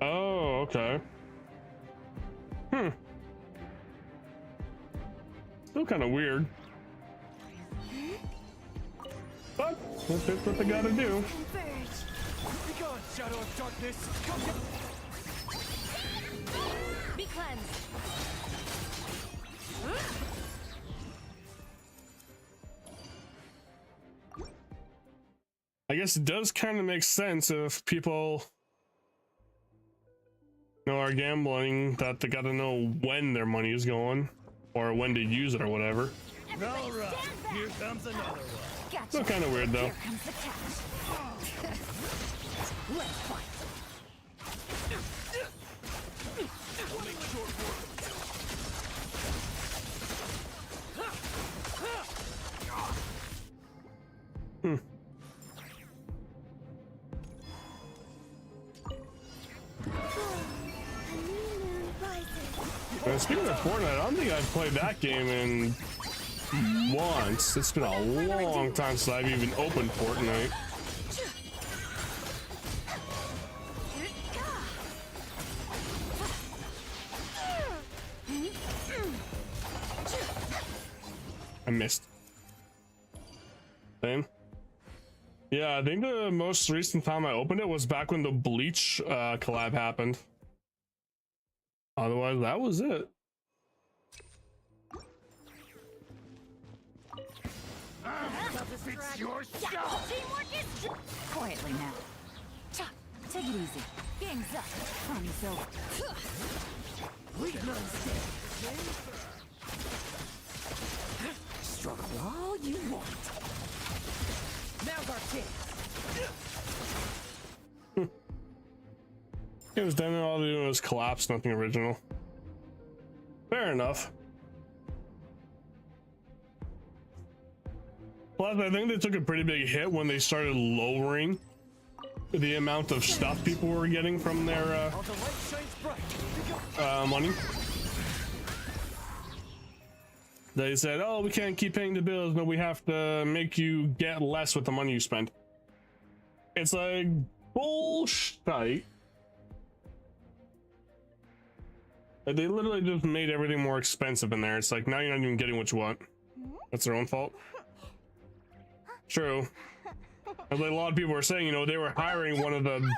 Speaker 1: Oh, okay. Still kind of weird. But that's what they gotta do.
Speaker 2: Be gone, shadow of darkness. Come down.
Speaker 5: Be cleansed.
Speaker 1: I guess it does kind of make sense if people are gambling that they gotta know when their money is going or when to use it or whatever.
Speaker 2: All right, here comes another one.
Speaker 6: Gotcha.
Speaker 1: Still kind of weird though.
Speaker 6: Here comes the catch. Let's fight.
Speaker 2: We'll make short work.
Speaker 1: Speaking of Fortnite, I don't think I've played that game in once. It's been a long time since I've even opened Fortnite. I missed. Same. Yeah, I think the most recent time I opened it was back when the Bleach collab happened. Otherwise, that was it.
Speaker 2: It's your show.
Speaker 6: Quietly now. Take it easy. Game's up. Funny's over.
Speaker 2: Leave none stay.
Speaker 6: Struggle all you want.
Speaker 2: Now's our chance.
Speaker 1: It was done, all they did was collapse, nothing original. Fair enough. Plus, I think they took a pretty big hit when they started lowering the amount of stuff people were getting from their
Speaker 2: All the light shines bright. Be gone.
Speaker 1: money. They said, oh, we can't keep paying the bills, but we have to make you get less with the money you spend. It's like bullshit. Like, they literally just made everything more expensive in there. It's like, now you're not even getting what you want. That's their own fault. True. And like a lot of people were saying, you know, they were hiring one of the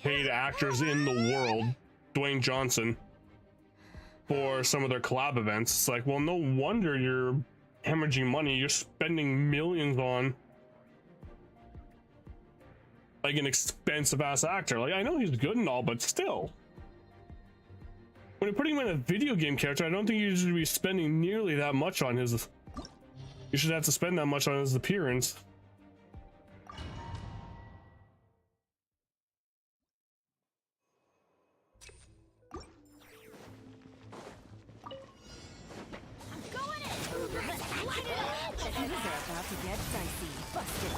Speaker 1: paid actors in the world, Dwayne Johnson, for some of their collab events. It's like, well, no wonder you're hemorrhaging money. You're spending millions on like an expensive ass actor. Like, I know he's good and all, but still. When you're putting him in a video game character, I don't think you should be spending nearly that much on his... You should have to spend that much on his appearance.
Speaker 6: Things are about to get dicey. Busted.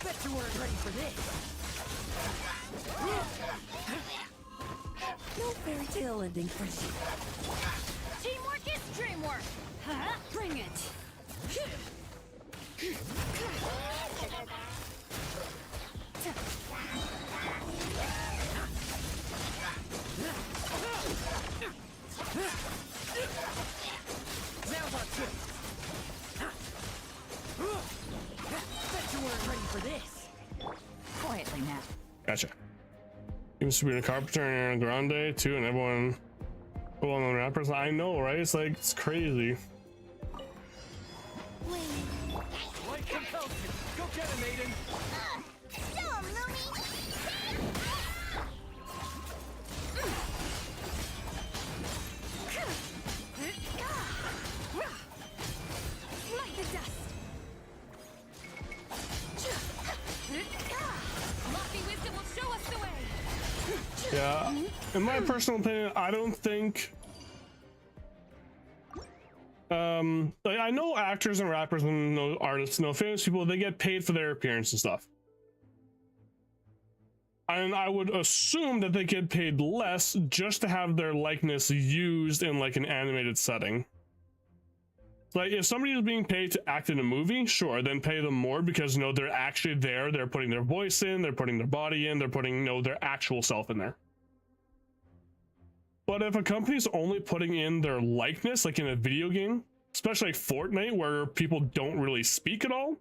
Speaker 2: Bet you weren't ready for this.
Speaker 6: No fairy tale ending for you.
Speaker 5: Teamwork is dreamwork. Huh? Bring it.
Speaker 2: Now's our chance. Bet you weren't ready for this.
Speaker 6: Quietly now.
Speaker 1: Gotcha. Even Sabrina Carpenter and Grande too, and everyone well-known rappers. I know, right? It's like, it's crazy.
Speaker 2: Light compulsion. Go get him, Aiden.
Speaker 3: Show 'em, Lumi!
Speaker 5: Light the dust. Lofty wisdom will show us the way.
Speaker 1: Yeah, in my personal opinion, I don't think like I know actors and rappers and no artists, no famous people, they get paid for their appearance and stuff. And I would assume that they get paid less just to have their likeness used in like an animated setting. Like if somebody is being paid to act in a movie, sure, then pay them more because you know they're actually there, they're putting their voice in, they're putting their body in, they're putting their actual self in there. But if a company's only putting in their likeness, like in a video game, especially like Fortnite, where people don't really speak at all,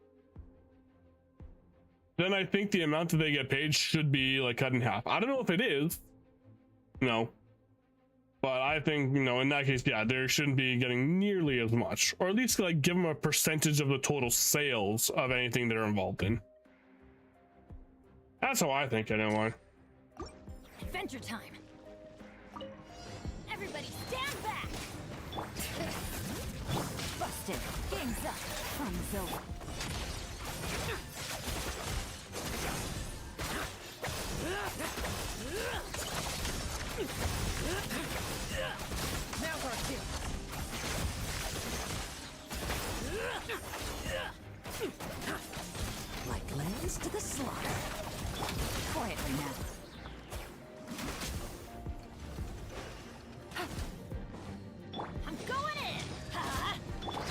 Speaker 1: then I think the amount that they get paid should be like cut in half. I don't know if it is, but I think, in that case, yeah, they shouldn't be getting nearly as much, or at least like give them a percentage of the total sales of anything they're involved in. That's how I think, anyway.
Speaker 5: Adventure time. Everybody stand back.
Speaker 6: Busted. Game's up. Fun is over.
Speaker 2: Now's our chance.
Speaker 6: Like lambs to the slaughter. Quietly now.
Speaker 5: I'm going in.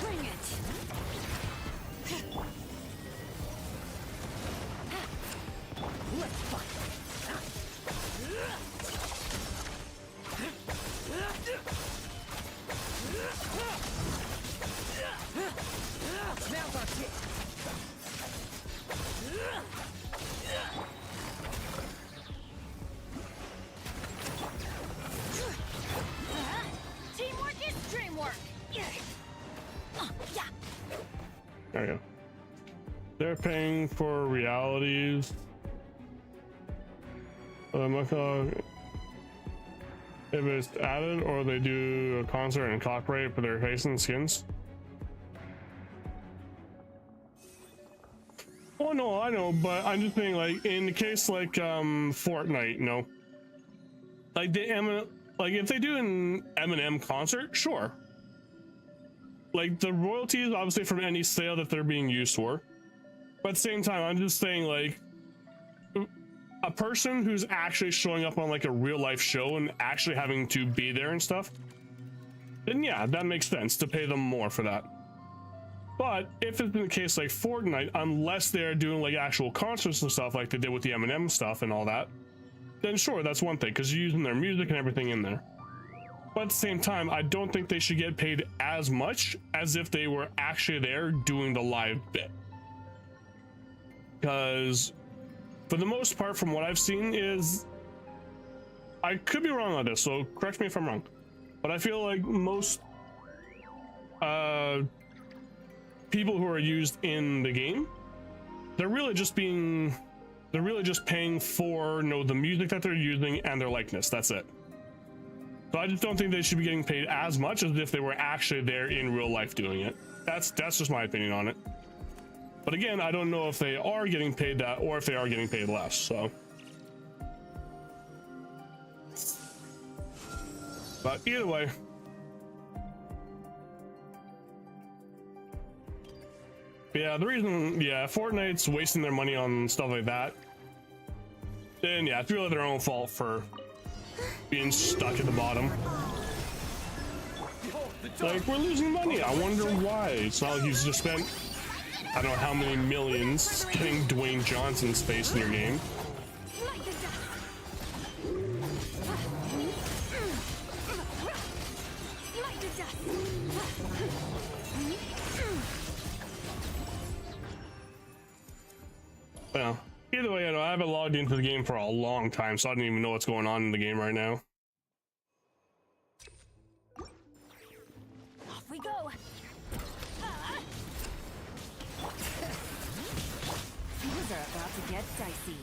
Speaker 5: Bring it.
Speaker 6: Let's fight.
Speaker 2: Now's our chance.
Speaker 5: Teamwork is dreamwork. Yeah.
Speaker 1: There you go. They're paying for realities. If it's added, or they do a concert and copyright for their face and skins. Oh no, I know, but I'm just saying, like in the case like Fortnite, like like if they do an Eminem concert, sure. Like the royalties obviously from any sale that they're being used for, but at the same time, I'm just saying like a person who's actually showing up on like a real life show and actually having to be there and stuff, then yeah, that makes sense to pay them more for that. But if it's in the case like Fortnite, unless they're doing like actual concerts and stuff like they did with the Eminem stuff and all that, then sure, that's one thing because you're using their music and everything in there. But at the same time, I don't think they should get paid as much as if they were actually there doing the live bit. Because for the most part, from what I've seen, is I could be wrong on this, so correct me if I'm wrong, but I feel like most people who are used in the game, they're really just paying for the music that they're using and their likeness. That's it. So I just don't think they should be getting paid as much as if they were actually there in real life doing it. That's just my opinion on it. But again, I don't know if they are getting paid that or if they are getting paid less, so. But either way. Yeah, the reason, Fortnite's wasting their money on stuff like that, then yeah, it's really their own fault for being stuck at the bottom.
Speaker 2: Behold the dark.
Speaker 1: Like, we're losing money. I wonder why. It's not like he's just spent I don't know how many millions getting Dwayne Johnson's face in your game.
Speaker 5: Smite the dust. Smite the dust.
Speaker 1: Well, either way, I haven't logged into the game for a long time, so I don't even know what's going on in the game right now.
Speaker 5: Off we go.
Speaker 6: Things are about to get dicey.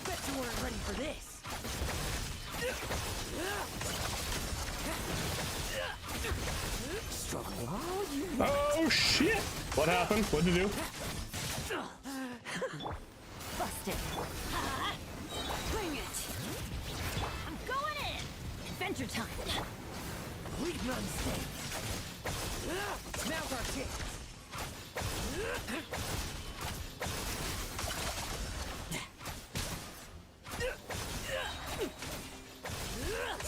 Speaker 2: Bet you weren't ready for this.
Speaker 4: Struggle all you
Speaker 1: Oh shit! What happened? What'd you do?
Speaker 6: Busted.
Speaker 5: Bring it. I'm going in. Adventure time.
Speaker 2: We run safe. Now's our chance.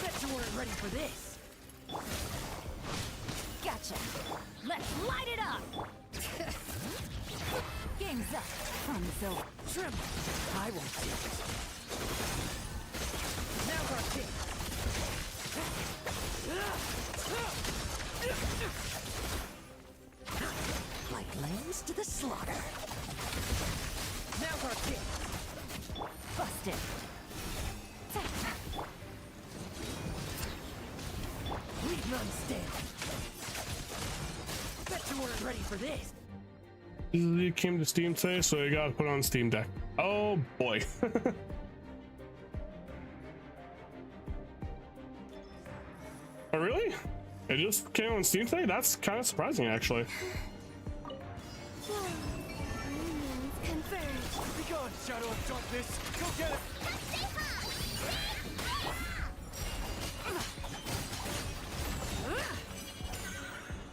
Speaker 2: Bet you weren't ready for this.
Speaker 6: Gotcha. Let's light it up. Game's up. Fun's over.
Speaker 2: Trim. I won't see it. Now's our chance.
Speaker 4: like lambs to the slaughter.
Speaker 2: Now's our chance.
Speaker 6: Busted.
Speaker 2: We run stand. Bet you weren't ready for this.
Speaker 1: You came to Steam today, so you gotta put on Steam Deck. Oh boy. Oh really? It just came on Steam today? That's kind of surprising, actually.
Speaker 5: Reunions confirmed.
Speaker 2: Be gone, Shadow of Darkness. Go get it.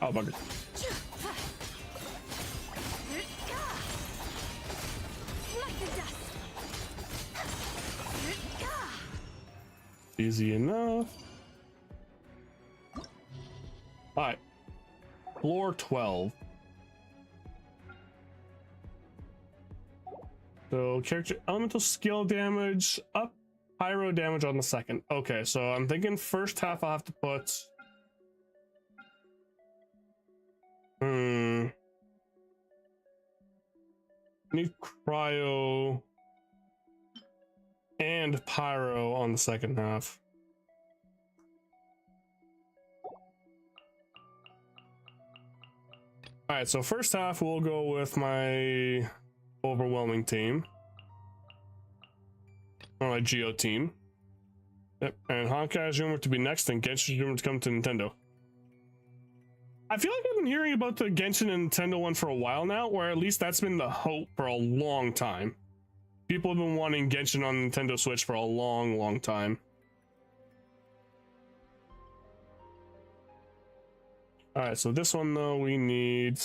Speaker 1: Oh bugger.
Speaker 5: Like the dust.
Speaker 1: Easy enough. Alright. Floor 12. So character elemental skill damage up, pyro damage on the second. Okay, so I'm thinking first half I'll have to put need cryo and pyro on the second half. All right, so first half we'll go with my overwhelming team, or my Geo team. Yep, and Honkai is rumored to be next, and Genshin is rumored to come to Nintendo. I feel like I've been hearing about the Genshin and Nintendo one for a while now, or at least that's been the hope for a long time. People have been wanting Genshin on Nintendo Switch for a long time. All right, so this one though, we need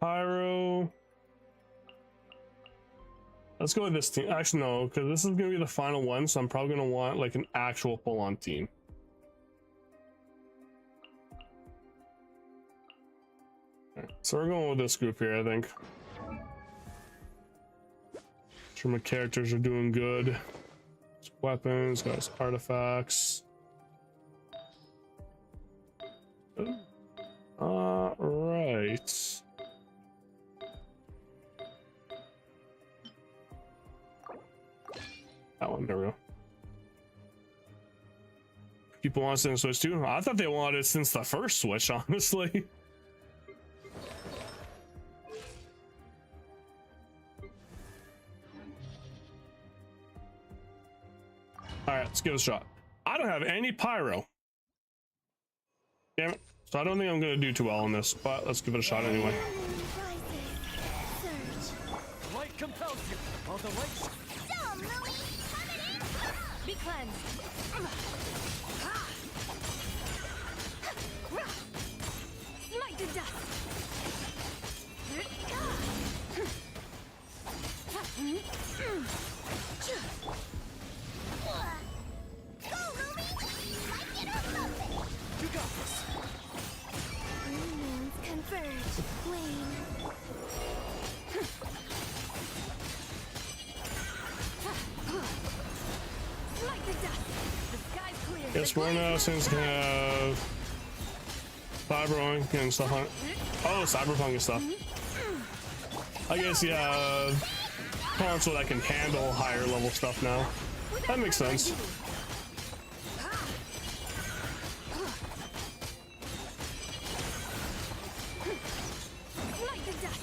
Speaker 1: pyro. Let's go with this team. Actually, no, because this is gonna be the final one, so I'm probably gonna want like an actual full-on team. Right, so we're going with this group here, I think. Sure, my characters are doing good. His weapons, got his artifacts. Right. That one, there we go. People want to Switch too? I thought they wanted it since the first Switch, honestly. All right, let's give it a shot. I don't have any pyro. Damn it. So I don't think I'm gonna do too well on this, but let's give it a shot anyway.
Speaker 2: The light compels you. All the light.
Speaker 3: Dumb, Louie! Coming in!
Speaker 5: Be cleansed. Smite the dust.
Speaker 3: Go, Louie! Like it or lump it!
Speaker 2: You got this.
Speaker 3: Moons converge. Flame.
Speaker 6: Like the dust. The sky's clear.
Speaker 1: Guess more now since can have Cyberpunk and stuff on it. Oh, Cyberpunk and stuff. I guess, yeah, console that can handle higher level stuff now. That makes sense.
Speaker 6: Like the dust.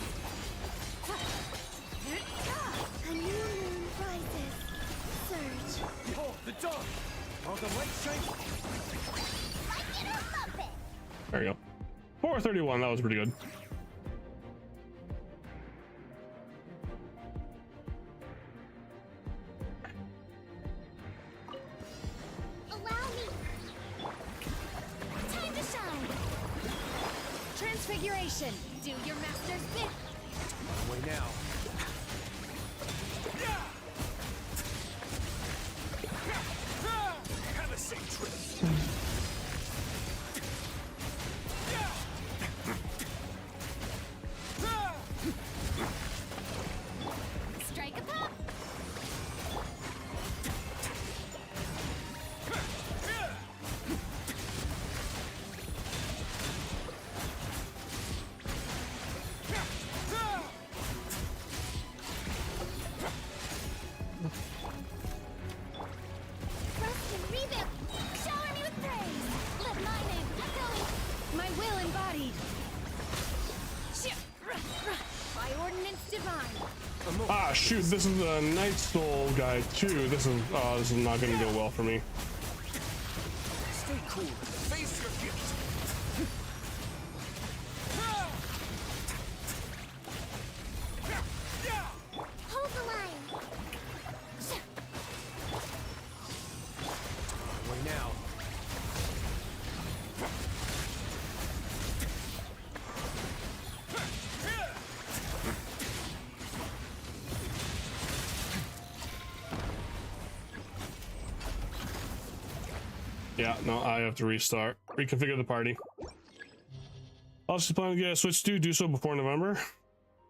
Speaker 3: A new moon rises. Surge.
Speaker 2: Behold the dawn. All the light shines.
Speaker 3: Like it or lump it.
Speaker 1: There you go. 431, that was pretty good.
Speaker 3: Allow me.
Speaker 5: Time to shine. Transfiguration. Do your master's bid.
Speaker 2: Way now. Have a safe trip.
Speaker 5: Strike a pop.
Speaker 3: Trust and rebuild. Shower me with praise. Let my name echo.
Speaker 5: My will embodied. By ordinance divine.
Speaker 1: Ah, shoot, this is the Night Soul guy too. This is not gonna go well for me.
Speaker 2: Stay cool. Face your gift.
Speaker 3: Hold the line.
Speaker 2: Way now.
Speaker 1: Yeah, no, I have to restart. Reconfigure the party. Also planning to get a Switch 2, do so before November.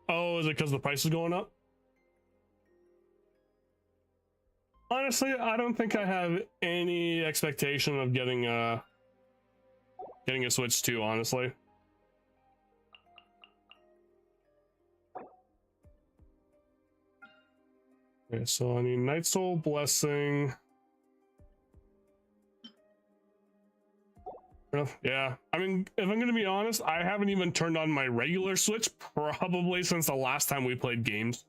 Speaker 1: Oh, is it because the price is going up? Honestly, I don't think I have any expectation of getting a Switch 2, honestly. Okay, so I need Night Soul Blessing. Yeah, I mean, if I'm gonna be honest, I haven't even turned on my regular Switch probably since the last time we played games.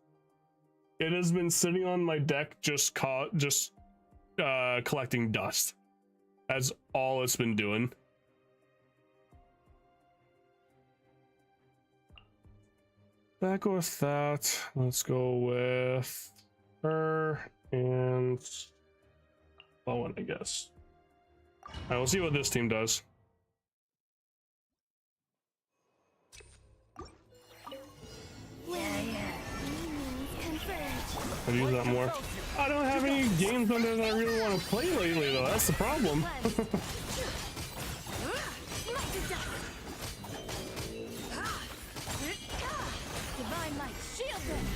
Speaker 1: It has been sitting on my deck just collecting dust. That's all it's been doing. Back with that. Let's go with her and Lohen, I guess. Alright, we'll see what this team does. I'll use that more. I don't have any games on there that I really want to play lately, though. That's the problem.
Speaker 6: Divine light, shield them.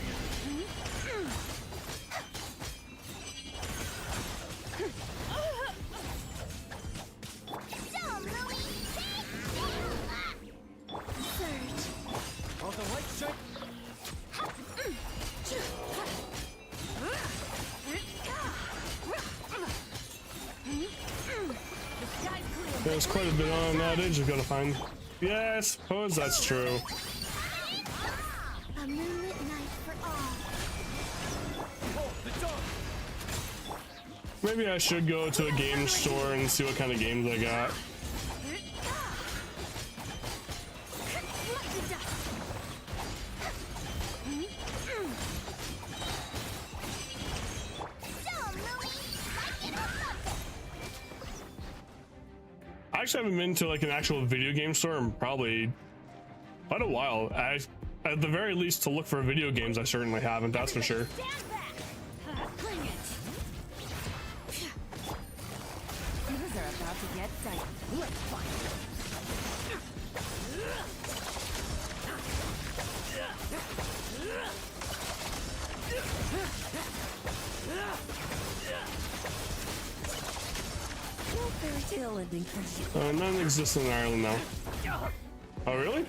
Speaker 2: All the light shine.
Speaker 1: There's quite a bit on that edge. I've got to find. Yeah, I suppose that's true.
Speaker 3: A moonlit night for all.
Speaker 2: Behold the dawn.
Speaker 1: Maybe I should go to a game store and see what kind of games I got. I actually haven't been to like an actual video game store in probably quite a while. At the very least, to look for video games, I certainly haven't. That's for sure.
Speaker 6: Things are about to get get tight. Let's fight.
Speaker 4: No fairy tale ending for you.
Speaker 1: None exists in Ireland now. Oh, really?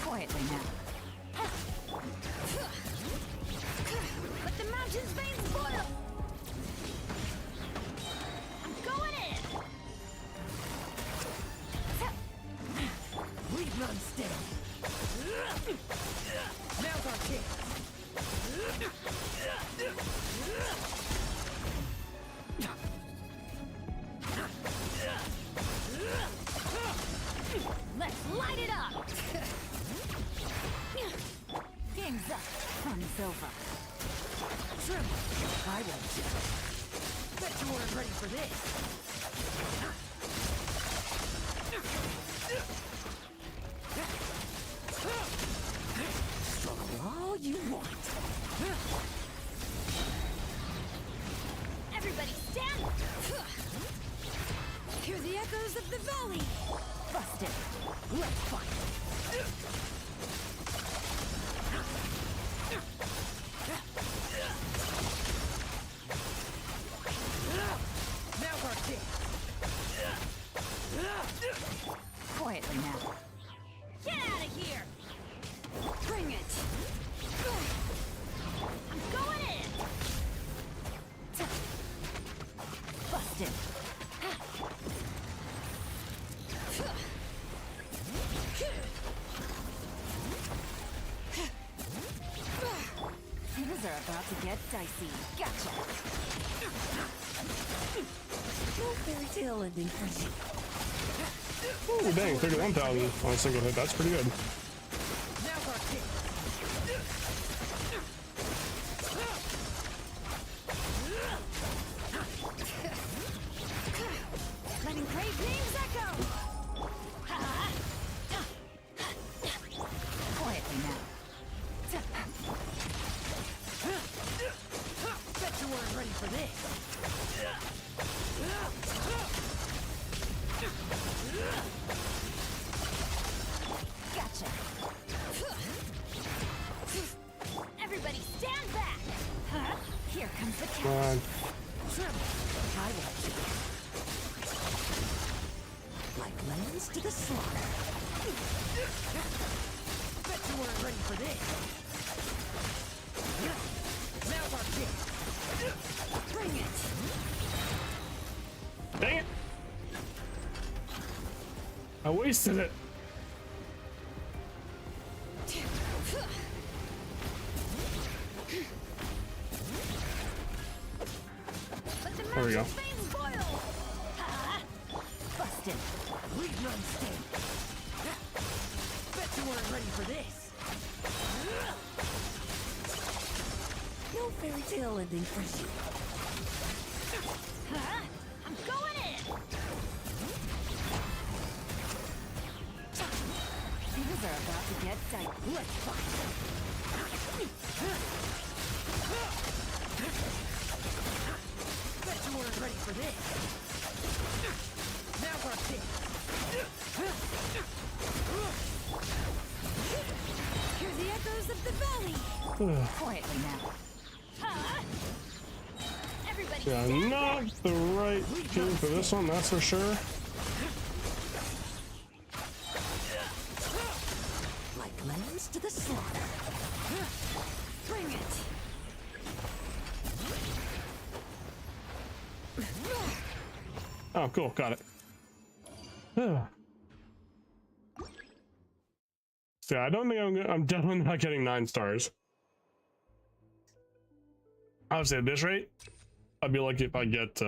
Speaker 6: Quietly now. Let the mountain's veins boil! I'm going in! Leave none stand. Now's our chance. Let's light it up! Game's up. Fun's over. Trim. I won't. Bet you weren't ready for this.
Speaker 4: Struggle all you want.
Speaker 6: Everybody stand! Hear the echoes of the valley! Busted! Let's fight! Now's our chance! Quietly now. Get out of here! Bring it! I'm going in! Busted! Things are about to get dicey. Gotcha!
Speaker 4: No fairy tale ending for you.
Speaker 1: Oh, dang, 31,000 on a single hit. That's pretty good.
Speaker 6: Now's our chance! Letting great names echo! Quietly now. Bet you weren't ready for this. Gotcha. Everybody stand back! Huh? Here comes the
Speaker 1: Come on.
Speaker 6: Trim. I won't.
Speaker 4: Like lambs to the slaughter.
Speaker 6: Bet you weren't ready for this. Now's our chance. Bring it.
Speaker 1: Dang it! I wasted it. There we go.
Speaker 6: Veins boil. Busted. Leave none stand. Bet you weren't ready for this.
Speaker 4: No fairy tale ending for you.
Speaker 6: I'm going in. Things are about to get tight. Let's fight. Bet you weren't ready for this. Now's our chance. Hear the echoes of the valley. Quietly now. Everybody
Speaker 1: Yeah, not the right tune for this one, that's for sure.
Speaker 4: Like lambs to the slaughter.
Speaker 6: bring it.
Speaker 1: Oh, cool, got it. So I don't think I'm definitely not getting 9 stars. Obviously at this rate, I'd be lucky if I get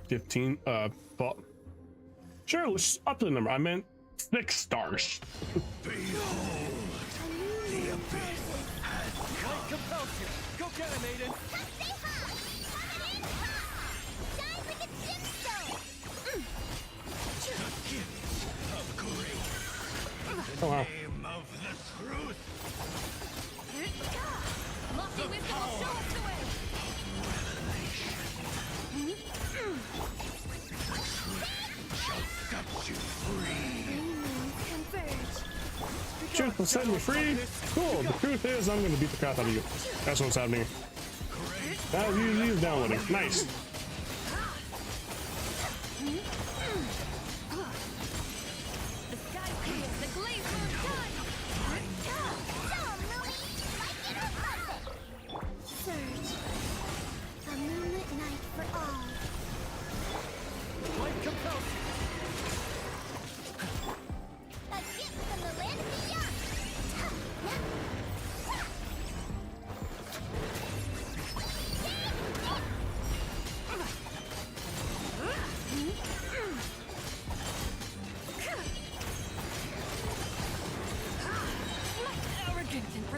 Speaker 1: 15. But sure, let's up the number. I meant 6 stars.
Speaker 2: Light compels you. Go get him, Aiden.
Speaker 3: Come say hi! Coming in hot! Shine like a gemstone!
Speaker 1: Oh wow.
Speaker 6: Lofty wisdom will show us the way.
Speaker 1: truth will set me free. Cool. The truth is, I'm gonna beat the crap out of you. That's what's happening. He's downloading. Nice.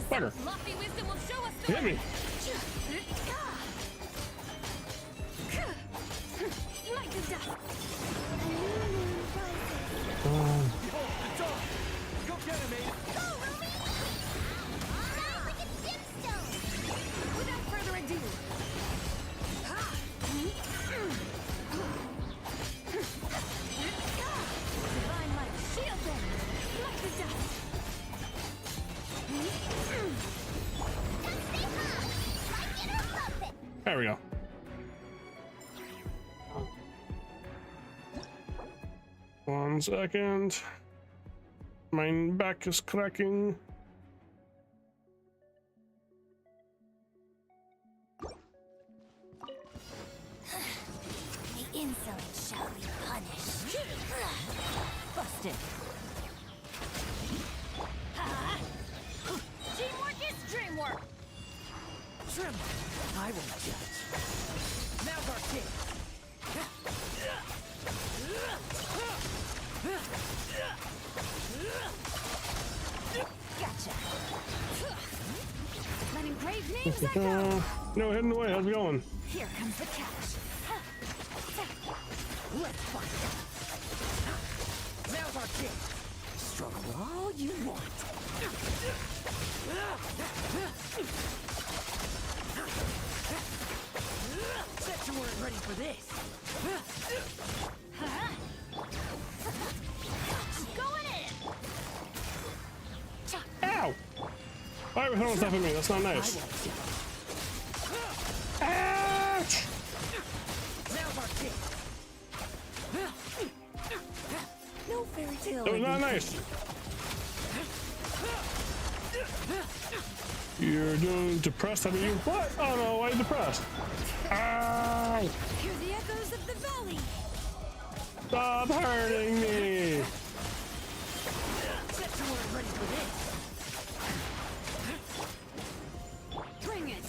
Speaker 1: Fucker. Hit me. There we go. One second. My back is cracking.
Speaker 3: The insolent shall be punished.
Speaker 6: Busted.
Speaker 3: Teamwork is dreamwork.
Speaker 6: Trim. I won't judge. Now's our chance.
Speaker 3: Gotcha. Letting brave names echo.
Speaker 1: No, hidden away. How's it going?
Speaker 3: Here comes the catch.
Speaker 6: Let's fight. Now's our chance. Struggle all you want. Bet you weren't ready for this.
Speaker 3: Going in.
Speaker 1: Ow! Why are you throwing stuff at me? That's not nice. Ouch!
Speaker 6: Now's our chance.
Speaker 4: No fairy tale.
Speaker 1: That was not nice. You're doing depressed. I mean, you what? Oh no, why are you depressed? Ow!
Speaker 3: Hear the echoes of the valley.
Speaker 1: Stop hurting me!
Speaker 6: Bet you weren't ready for this.
Speaker 3: Bring it.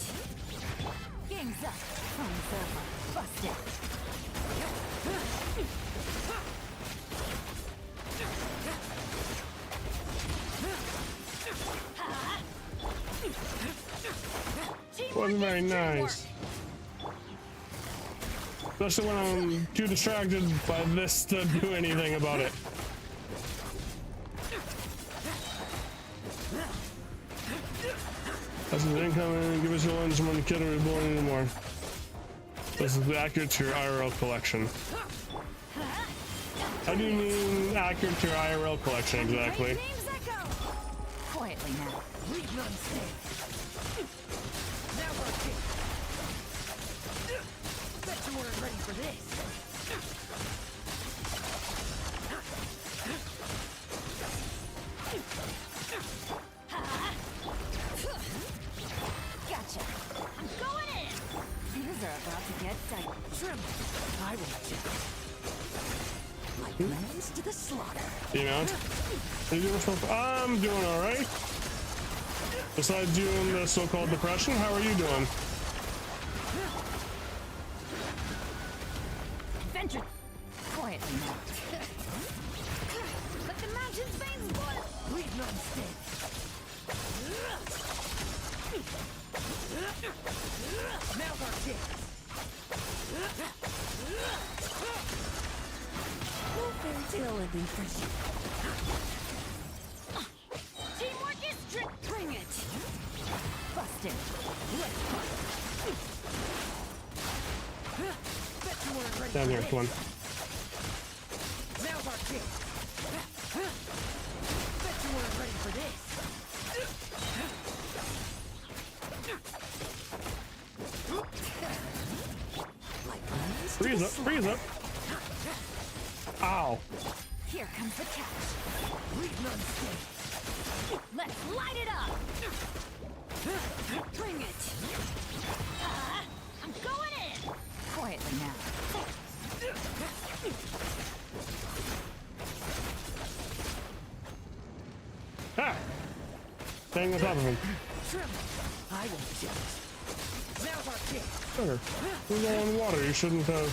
Speaker 6: Game's up. Fun's over. Busted.
Speaker 1: Wasn't very nice. Especially when I'm too distracted by this to do anything about it. This is incoming. Give us your lunch when the kid are born anymore. This is accurate to your IRL collection. How do you mean accurate to your IRL collection exactly?
Speaker 6: Quietly now. Leave none stand. Now we're kicked. Bet you weren't ready for this.
Speaker 3: Gotcha. I'm going in.
Speaker 6: Things are about to get tight. Trim. I won't judge. Like lambs to the slaughter.
Speaker 1: You know? Are you doing something? I'm doing alright. Besides you and the so-called depression, how are you doing?
Speaker 6: Venture. Quietly now.
Speaker 3: Let the mountain's veins boil.
Speaker 6: Leave none stand. Now's our chance.
Speaker 4: No fairy tale ending for you.
Speaker 3: Teamwork is strict. Bring it.
Speaker 6: Busted. Let's fight. Bet you weren't ready
Speaker 1: Down
Speaker 6: for
Speaker 1: here,
Speaker 6: this.
Speaker 1: come on.
Speaker 6: Now's our chance. Bet you weren't ready for this.
Speaker 1: Freeze up, freeze up. Ow.
Speaker 6: Here comes the catch. Leave none stay. Let's light it up. Bring it. I'm going in. Quietly now.
Speaker 1: Ah! Staying on top of him.
Speaker 6: Tremble. I won't be jealous. Now's our chance.
Speaker 1: Sure. We're going in water. You shouldn't have.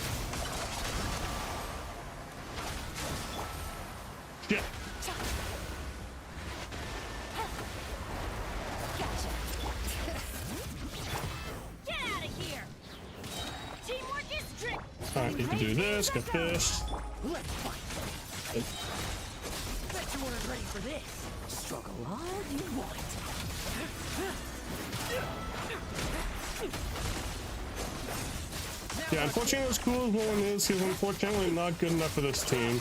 Speaker 1: Shit.
Speaker 6: Gotcha. Get out of here. Teamwork is strict.
Speaker 1: Alright, you can do this, get this.
Speaker 6: Let's fight. Bet you weren't ready for this. Struggle all you want.
Speaker 1: Yeah, unfortunately, as cool as Lohen is, he's unfortunately not good enough for this team.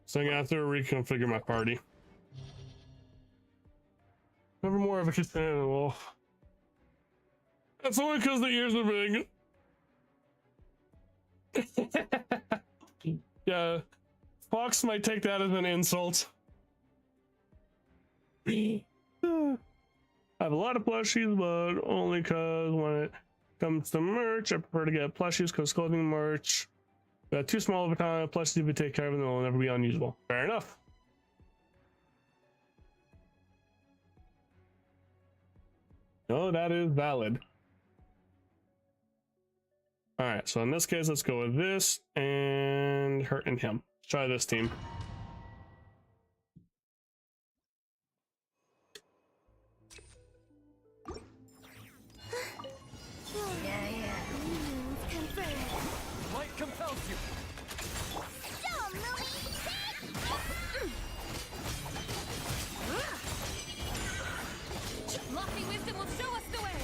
Speaker 1: So I'm gonna have to reconfigure my party. Never more of a kitchen animal. That's only because the ears are big. Yeah, Fox might take that as an insult. I have a lot of plushies, but only because when it comes to merch, I prefer to get plushies because clothing merch. Got too small of a kind of plushies if you take care of them, they'll never be unusable. Fair enough. No, that is valid. Alright, so in this case, let's go with this and her and him. Let's try this team.
Speaker 2: Light compels you.
Speaker 6: Lofty wisdom will show us the way.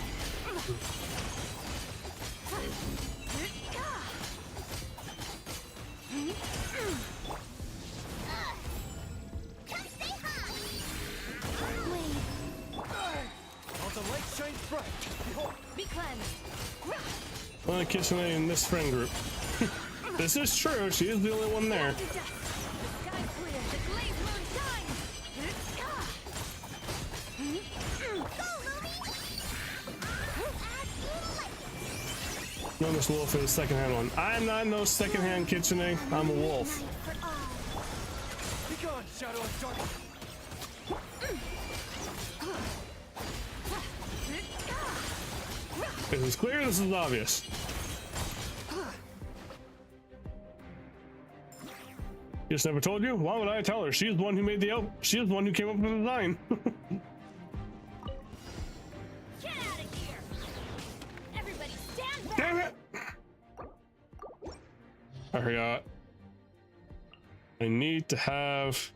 Speaker 2: All the light shines bright. Behold,
Speaker 6: Be cleansed.
Speaker 1: Only kitchen in this friend group. This is true, she is the only one there.
Speaker 6: The sky clear, the glazed moon shines.
Speaker 1: Known as Wolf is the second-hand one. I'm not no second-hand kitchening. I'm a wolf.
Speaker 2: be gone, shadow of darkness.
Speaker 1: This is clear, this is obvious. Just never told you? Why would I tell her? She's the one who made the she's the one who came up with the design.
Speaker 6: Get out of here! Everybody stand back!
Speaker 1: Damn it! I forgot. I need to have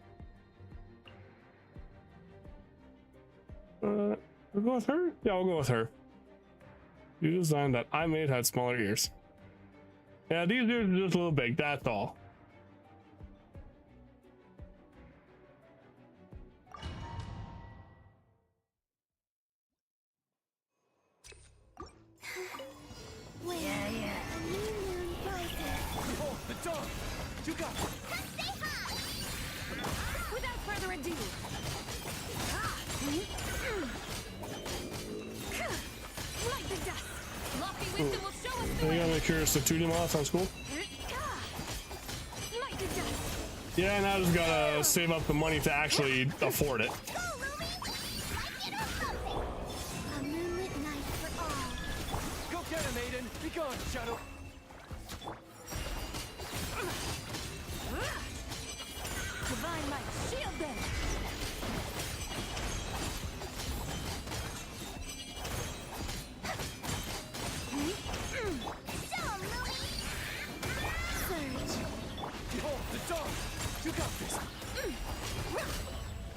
Speaker 1: we'll go with her? Yeah, we'll go with her. The design that I made had smaller ears. Yeah, these ears are just a little big, that's all.
Speaker 2: Behold, the dawn. You got it.
Speaker 6: Without further ado. Light the dust. Lofty wisdom will show us the
Speaker 1: I
Speaker 6: way.
Speaker 1: gotta make sure it's the 2D model, sounds cool.
Speaker 6: Light the dust.
Speaker 1: Yeah, and I just gotta save up the money to actually afford it.
Speaker 3: Go, Ruby! Like it or something! A moonlit night for all.
Speaker 2: Go get him, Aiden. Be gone, shadow.
Speaker 6: Divine light, shield them.
Speaker 3: Show 'em, Ruby! Surge.
Speaker 2: Behold, the dawn. You got this.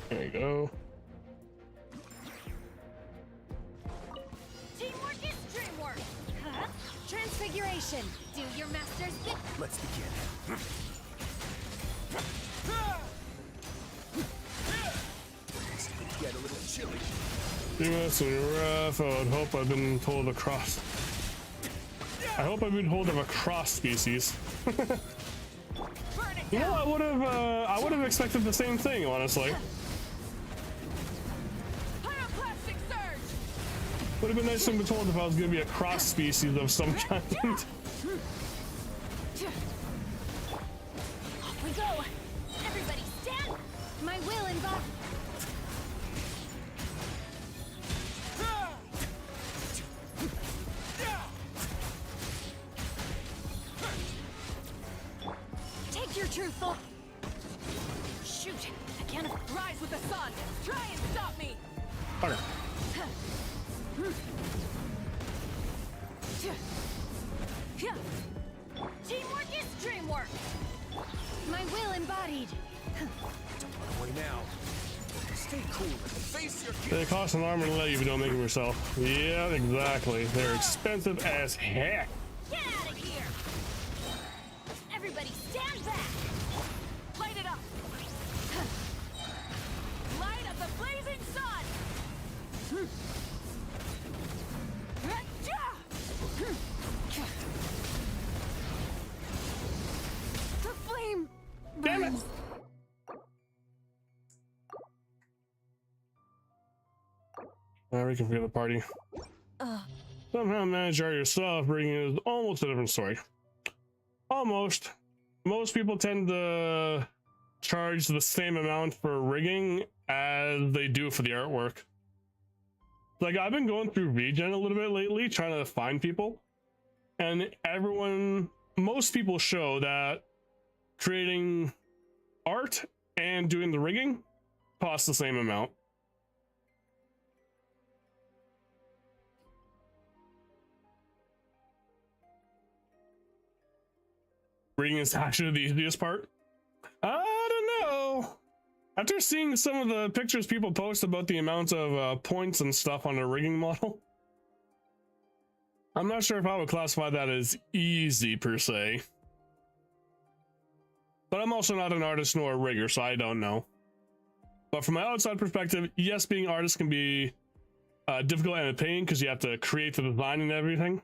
Speaker 1: There you go.
Speaker 6: Teamwork is dreamwork. Huh? Transfiguration. Do your master's bit.
Speaker 2: Let's begin. This could get a little chilly.
Speaker 1: You must be rough. I would hope I've been told across. I hope I've been told of a cross species. You know, I would have expected the same thing, honestly.
Speaker 6: Pyroclastic surge!
Speaker 1: Would have been nice to be told if I was going to be a cross species of some kind.
Speaker 6: Off we go! Everybody stand!
Speaker 5: My will and body. Take your truthful.
Speaker 6: Shoot! I can't rise with the sun! Try and stop me!
Speaker 1: Okay.
Speaker 6: Teamwork is dreamwork!
Speaker 5: My will embodied.
Speaker 2: Away now. Stay cool and face your
Speaker 1: They cost an arm and a leg if you don't make them yourself. Yeah, exactly. They're expensive as heck.
Speaker 6: Get out of here! Everybody stand back! Light it up! Light up the blazing sun!
Speaker 5: The flame.
Speaker 1: Damn it! We can forget the party. Somehow manage art yourself, bringing is almost a different story. Almost. Most people tend to charge the same amount for rigging as they do for the artwork. Like, I've been going through VGen a little bit lately, trying to find people, and most people show that creating art and doing the rigging costs the same amount. Rigging is actually the easiest part. I don't know. After seeing some of the pictures people post about the amount of points and stuff on a rigging model, I'm not sure if I would classify that as easy per se. But I'm also not an artist nor a rigger, so I don't know. But from my outside perspective, yes, being an artist can be difficult and a pain because you have to create the design and everything.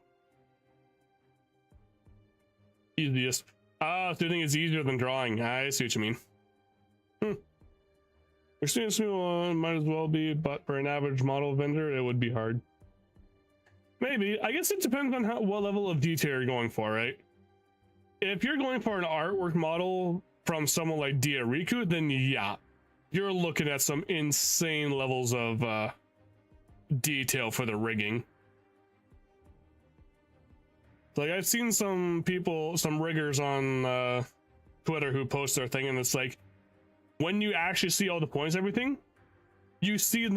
Speaker 1: Easiest. So you think it's easier than drawing? I see what you mean. Your students might as well be, but for an average model vendor, it would be hard. Maybe. I guess it depends on what level of detail you're going for, right? If you're going for an artwork model from someone like Diariku, then yeah, you're looking at some insane levels of detail for the rigging. Like, I've seen some people, some riggers on Twitter who post their thing, and it's like, when you actually see all the points, everything, you see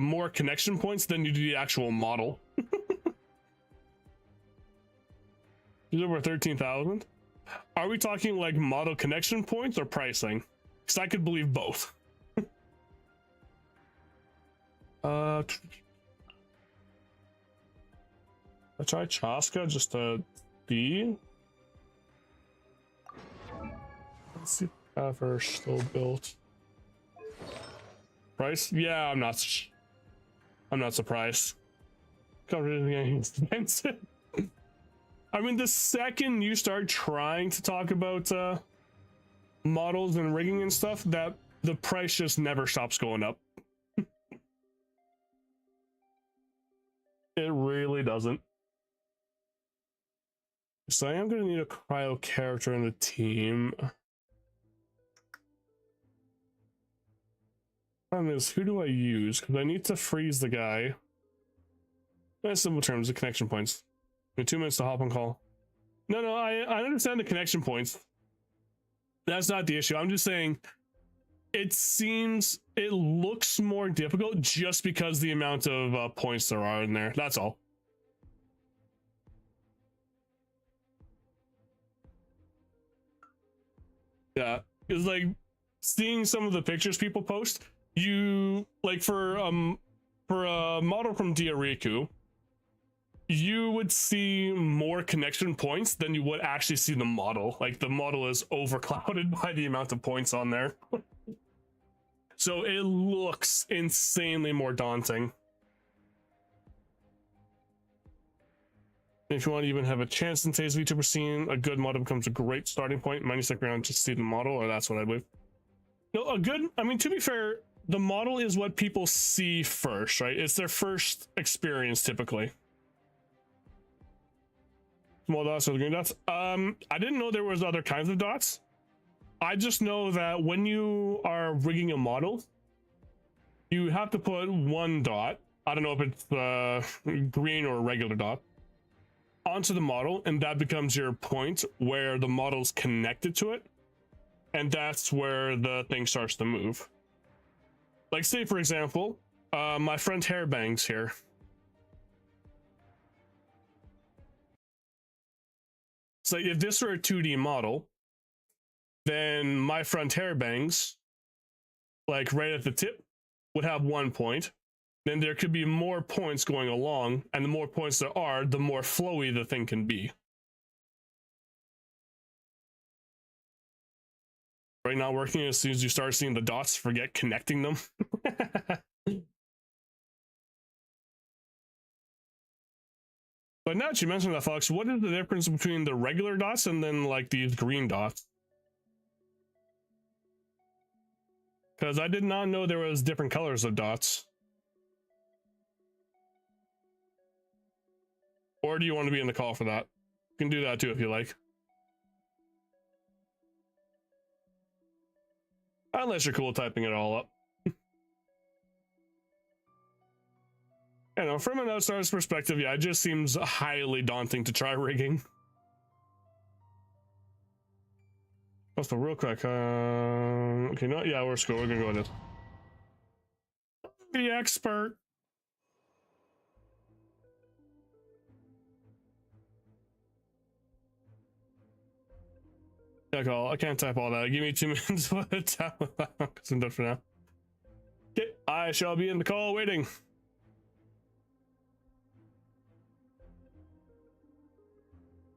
Speaker 1: more connection points than you do the actual model. It's over 13,000. Are we talking like model connection points or pricing? Because I could believe both. I try Chaska just to be. Let's see if ever still built. Price? Yeah, I'm not surprised. Coverage is getting expensive. I mean, the second you start trying to talk about models and rigging and stuff, that the price just never stops going up. It really doesn't. So I am going to need a cryo character in the team. Problem is, who do I use? Because I need to freeze the guy. In simple terms, the connection points. In 2 minutes to hop on call. No, I understand the connection points. That's not the issue. I'm just saying it looks more difficult just because the amount of points there are in there. That's all. Yeah, it's like seeing some of the pictures people post. You like for a model from Diariku, you would see more connection points than you would actually see the model. Like, the model is overclouded by the amount of points on there. So it looks insanely more daunting. If you want to even have a chance in today's VTuber scene, a good model becomes a great starting point. Might stick around to see the model, or that's what I believe. No, a good, I mean, to be fair, the model is what people see first, right? It's their first experience typically. Small dots or the green dots. I didn't know there was other kinds of dots. I just know that when you are rigging a model, you have to put one dot. I don't know if it's green or a regular dot onto the model, and that becomes your point where the model's connected to it, and that's where the thing starts to move. Like, say for example, my friend hair bangs here. So if this were a 2D model, then my front hair bangs, like right at the tip, would have 1 point. Then there could be more points going along, and the more points there are, the more flowy the thing can be. Right now working, as soon as you start seeing the dots, forget connecting them. But now that you mentioned that, Fox, what is the difference between the regular dots and then like these green dots? Because I did not know there was different colors of dots. Or do you want to be in the call for that? You can do that too if you like. Unless you're cool typing it all up. You know, from an outsider's perspective, yeah, it just seems highly daunting to try rigging. Also, real quick, okay, no, yeah, we're gonna go with this. The expert. Yeah, I can't type all that. Give me 2 minutes to tap because I'm done for now. Okay, I shall be in the call waiting.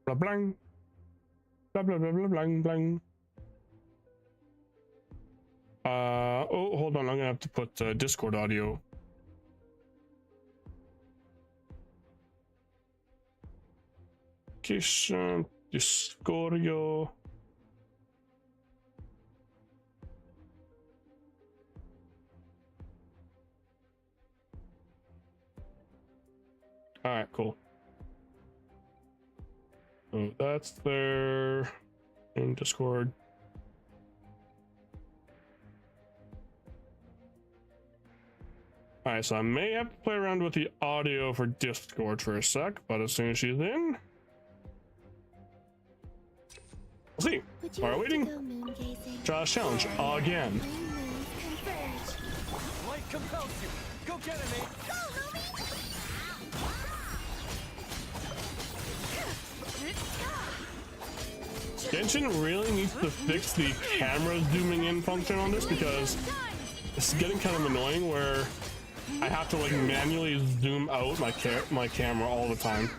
Speaker 1: Blah blang. Blah blah blah blah blang blang. Oh, hold on, I'm gonna have to put Discord audio. Location, Discordio. All right, cool. So that's there in Discord. All right, so I may have to play around with the audio for Discord for a sec, but as soon as she's in, we'll see. While we're waiting, Josh challenge again.
Speaker 2: Light compels you. Go get it, mate.
Speaker 1: Genshin really needs to fix the camera zooming in function on this, because it's getting kind of annoying where I have to like manually zoom out my camera all the time.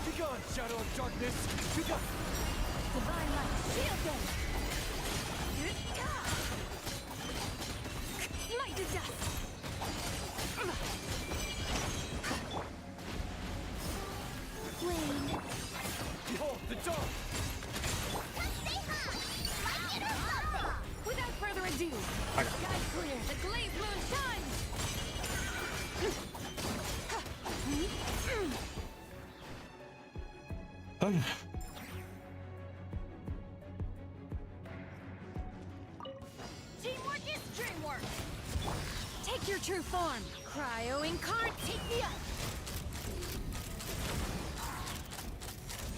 Speaker 2: Be gone, shadow of darkness. Be gone.
Speaker 6: Divine light, shield them. Light to dust. Wayne.
Speaker 2: Behold the dawn.
Speaker 6: Without further ado, sky clear, the glazed moon shines.
Speaker 1: Okay.
Speaker 6: Teamwork is dreamwork. Take your true form. Cryo incarnate, take me up.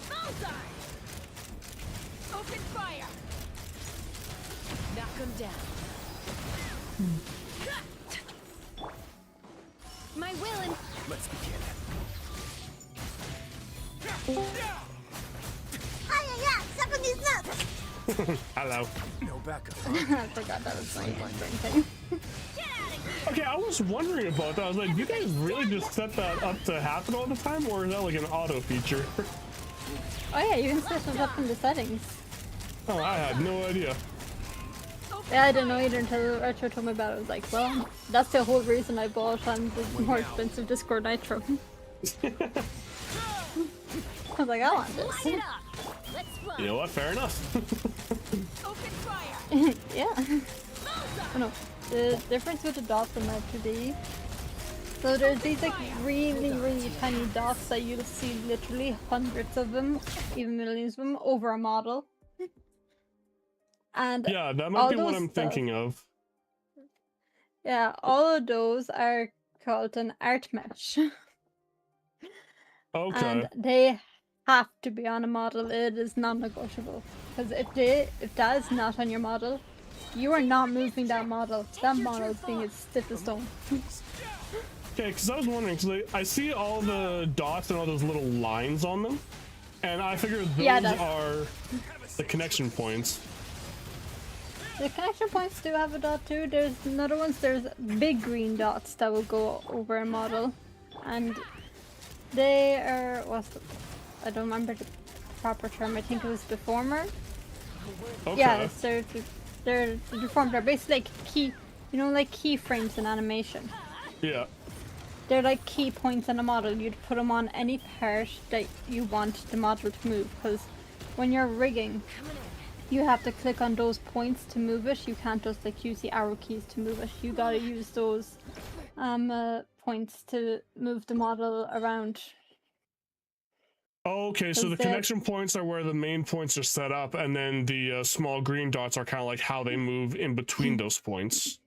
Speaker 6: Bullseye. Open fire. Knock him down. My will and
Speaker 2: Let's begin.
Speaker 3: Hiya, step on these nuts!
Speaker 1: Hello.
Speaker 2: No backup.
Speaker 7: I forgot that was my wondering thing.
Speaker 1: Okay, I was wondering about that. I was like, you guys really just set that up to happen all the time, or is that like an auto feature?
Speaker 7: Oh yeah, you can set it up in the settings.
Speaker 1: Oh, I had no idea.
Speaker 7: Yeah, I didn't know either until Retro told me about it. I was like, well, that's the whole reason I bought on the more expensive Discord Nitro. I was like, I want this.
Speaker 6: Light it up. Let's fly.
Speaker 1: You know what? Fair enough.
Speaker 6: Open fire.
Speaker 7: Yeah. Oh no, the difference with the dots in Metro D. So there's these like really tiny dots that you'll see literally hundreds of them, even millions of them, over a model. And
Speaker 1: Yeah, that might
Speaker 7: all
Speaker 1: be what
Speaker 7: those
Speaker 1: I'm thinking of.
Speaker 7: yeah, all of those are called an art mesh.
Speaker 1: Okay.
Speaker 7: And they have to be on a model. It is non-negotiable. Because if that is not on your model, you are not moving that model. That model is being as stiff as stone.
Speaker 1: Okay, because I was wondering, because I see all the dots and all those little lines on them, and I figured those are the connection points.
Speaker 7: The connection points do have a dot too. There's another ones. There's big green dots that will go over a model, and they are I don't remember the proper term. I think it was deformer.
Speaker 1: Okay.
Speaker 7: Yeah, they're the deformed. They're basically like key, like keyframes in animation.
Speaker 1: Yeah.
Speaker 7: They're like key points in a model. You'd put them on any part that you want the model to move. Because when you're rigging, you have to click on those points to move it. You can't just like use the arrow keys to move it. You gotta use those points to move the model around.
Speaker 1: Okay, so the connection points are where the main points are set up, and then the small green dots are kind of like how they move in between those points.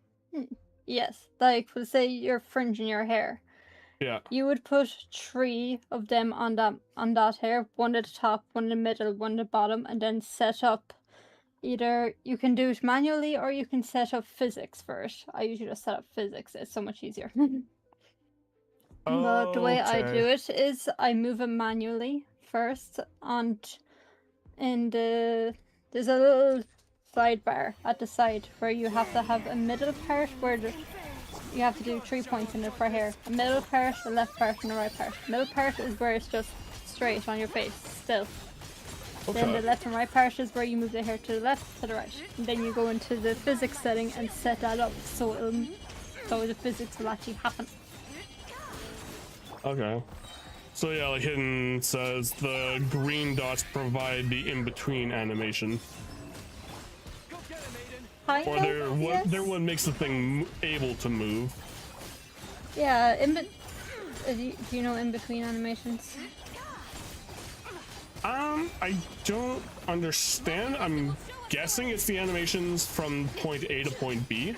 Speaker 7: Yes, like let's say you're fringing your hair.
Speaker 1: Yeah.
Speaker 7: You would put 3 of them on that hair, one at the top, one in the middle, one at the bottom, and then set up. Either you can do it manually or you can set up physics for it. I usually just set up physics. It's so much easier. But the way I do it is I move it manually first, and there's a little sidebar at the side where you have to have a middle part where you have to do 3 points in it for hair. A middle part, a left part, and a right part. Middle part is where it's just straight on your face, still.
Speaker 1: Okay.
Speaker 7: Then the left and right part is where you move the hair to the left, to the right. And then you go into the physics setting and set that up so the physics will actually happen.
Speaker 1: Okay. So yeah, like Hidden says, the green dots provide the in-between animation. Or they're what makes the thing able to move.
Speaker 7: Yeah, do you know in-between animations?
Speaker 1: I don't understand. I'm guessing it's the animations from point A to point B.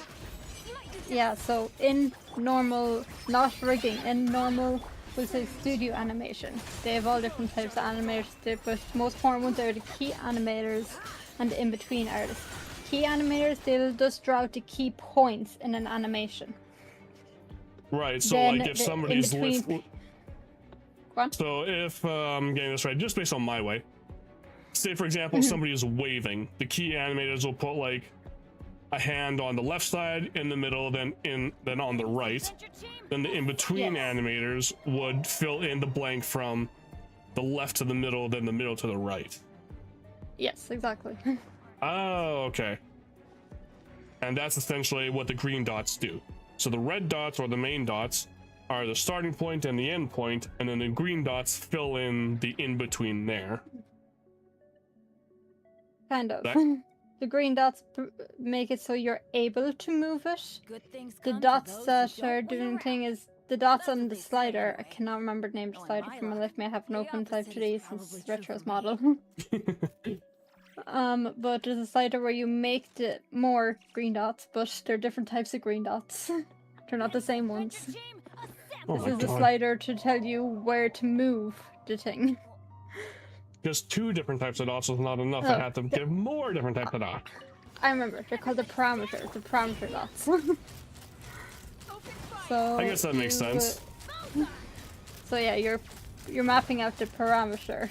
Speaker 7: Yeah, so in normal, not rigging, in normal, we'll say studio animation. They have all different types of animators, but most important ones are the key animators and the in-between artists. Key animators, they'll just draw out the key points in an animation.
Speaker 1: Right, so
Speaker 7: then
Speaker 1: like if somebody's
Speaker 7: So
Speaker 1: if I'm getting this right, just based on my way, say for example somebody is waving, the key animators will put like a hand on the left side, in the middle, then on the right. Then the in-between animators would fill in the blank from the left to the middle, then the middle to the right.
Speaker 7: Yes, exactly.
Speaker 1: Oh, okay. And that's essentially what the green dots do. So the red dots, or the main dots, are the starting point and the end point, and then the green dots fill in the in-between there.
Speaker 7: Kind of. The green dots make it so you're able to move it. The dots that are doing thing is the dots on the slider. I cannot remember the name of the slider from my life. I haven't opened live today since Retro's model. But there's a slider where you make the more green dots, but they're different types of green dots. They're not the same ones.
Speaker 1: Oh
Speaker 7: This is a slider to tell you where to move the thing.
Speaker 1: Just 2 different types of dots was not enough. I had to give more different types of dots.
Speaker 7: I remember. They're called the parameter dots. So
Speaker 1: I guess that makes sense.
Speaker 7: So yeah, you're mapping out the parameter.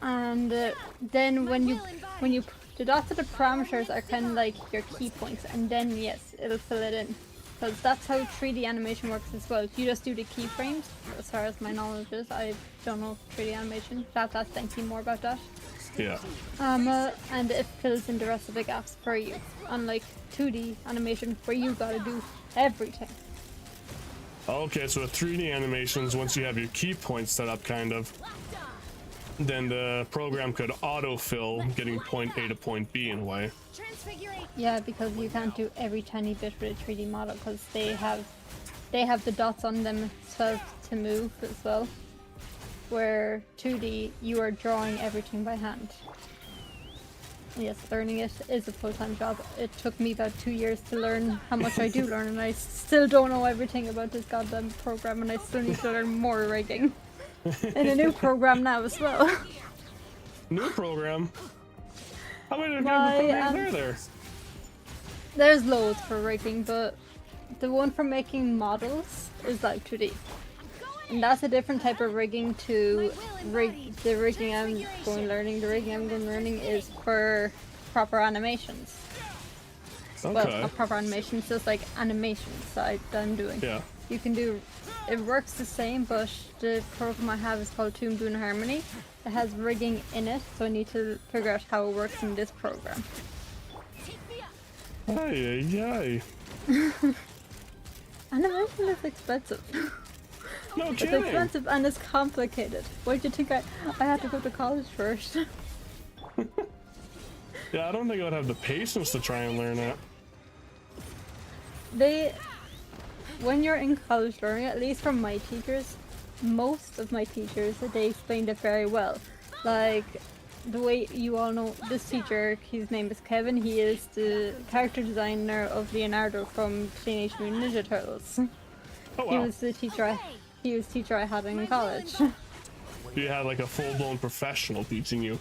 Speaker 7: And then when you the dots of the parameters are kind of like your key points, and then yes, it'll fill it in. Because that's how 3D animation works as well. You just do the keyframes, as far as my knowledge is. I don't know 3D animation. I'll have to ask Denki more about that.
Speaker 1: Yeah.
Speaker 7: And it fills in the rest of the gaps for you. Unlike 2D animation where you gotta do everything.
Speaker 1: Okay, so with 3D animations, once you have your key points set up, kind of, then the program could autofill getting point A to point B in a way.
Speaker 7: Yeah, because you can't do every tiny bit with a 3D model because they have the dots on them themselves to move as well. Where 2D, you are drawing everything by hand. Yes, learning it is a full-time job. It took me about 2 years to learn how much I do learn, and I still don't know everything about this goddamn program, and I still need to learn more rigging. In a new program now as well.
Speaker 1: New program? How many there?
Speaker 7: There's loads for rigging, but the one for making models is like 2D. And that's a different type of rigging to the rigging I'm going learning. The rigging I'm going learning is for proper animations.
Speaker 1: Okay.
Speaker 7: Well, not proper animations, just like animations that I'm doing.
Speaker 1: Yeah.
Speaker 7: You can do, it works the same, but the program I have is called Toon Boon Harmony. It has rigging in it, so I need to figure out how it works in this program.
Speaker 1: Ay.
Speaker 7: Animation is expensive.
Speaker 1: No
Speaker 7: It's
Speaker 1: kidding.
Speaker 7: expensive and it's complicated. Why do you think I had to go to college first?
Speaker 1: Yeah, I don't think I would have the patience to try and learn it.
Speaker 7: When you're in college learning, at least from my teachers, most of my teachers, they explained it very well. Like, the way you all know, this teacher, his name is Kevin, he is the character designer of Leonardo from Teenage Mutant Ninja Turtles.
Speaker 1: Oh wow.
Speaker 7: He was teacher I had in college.
Speaker 1: You had like a full-blown professional teaching you,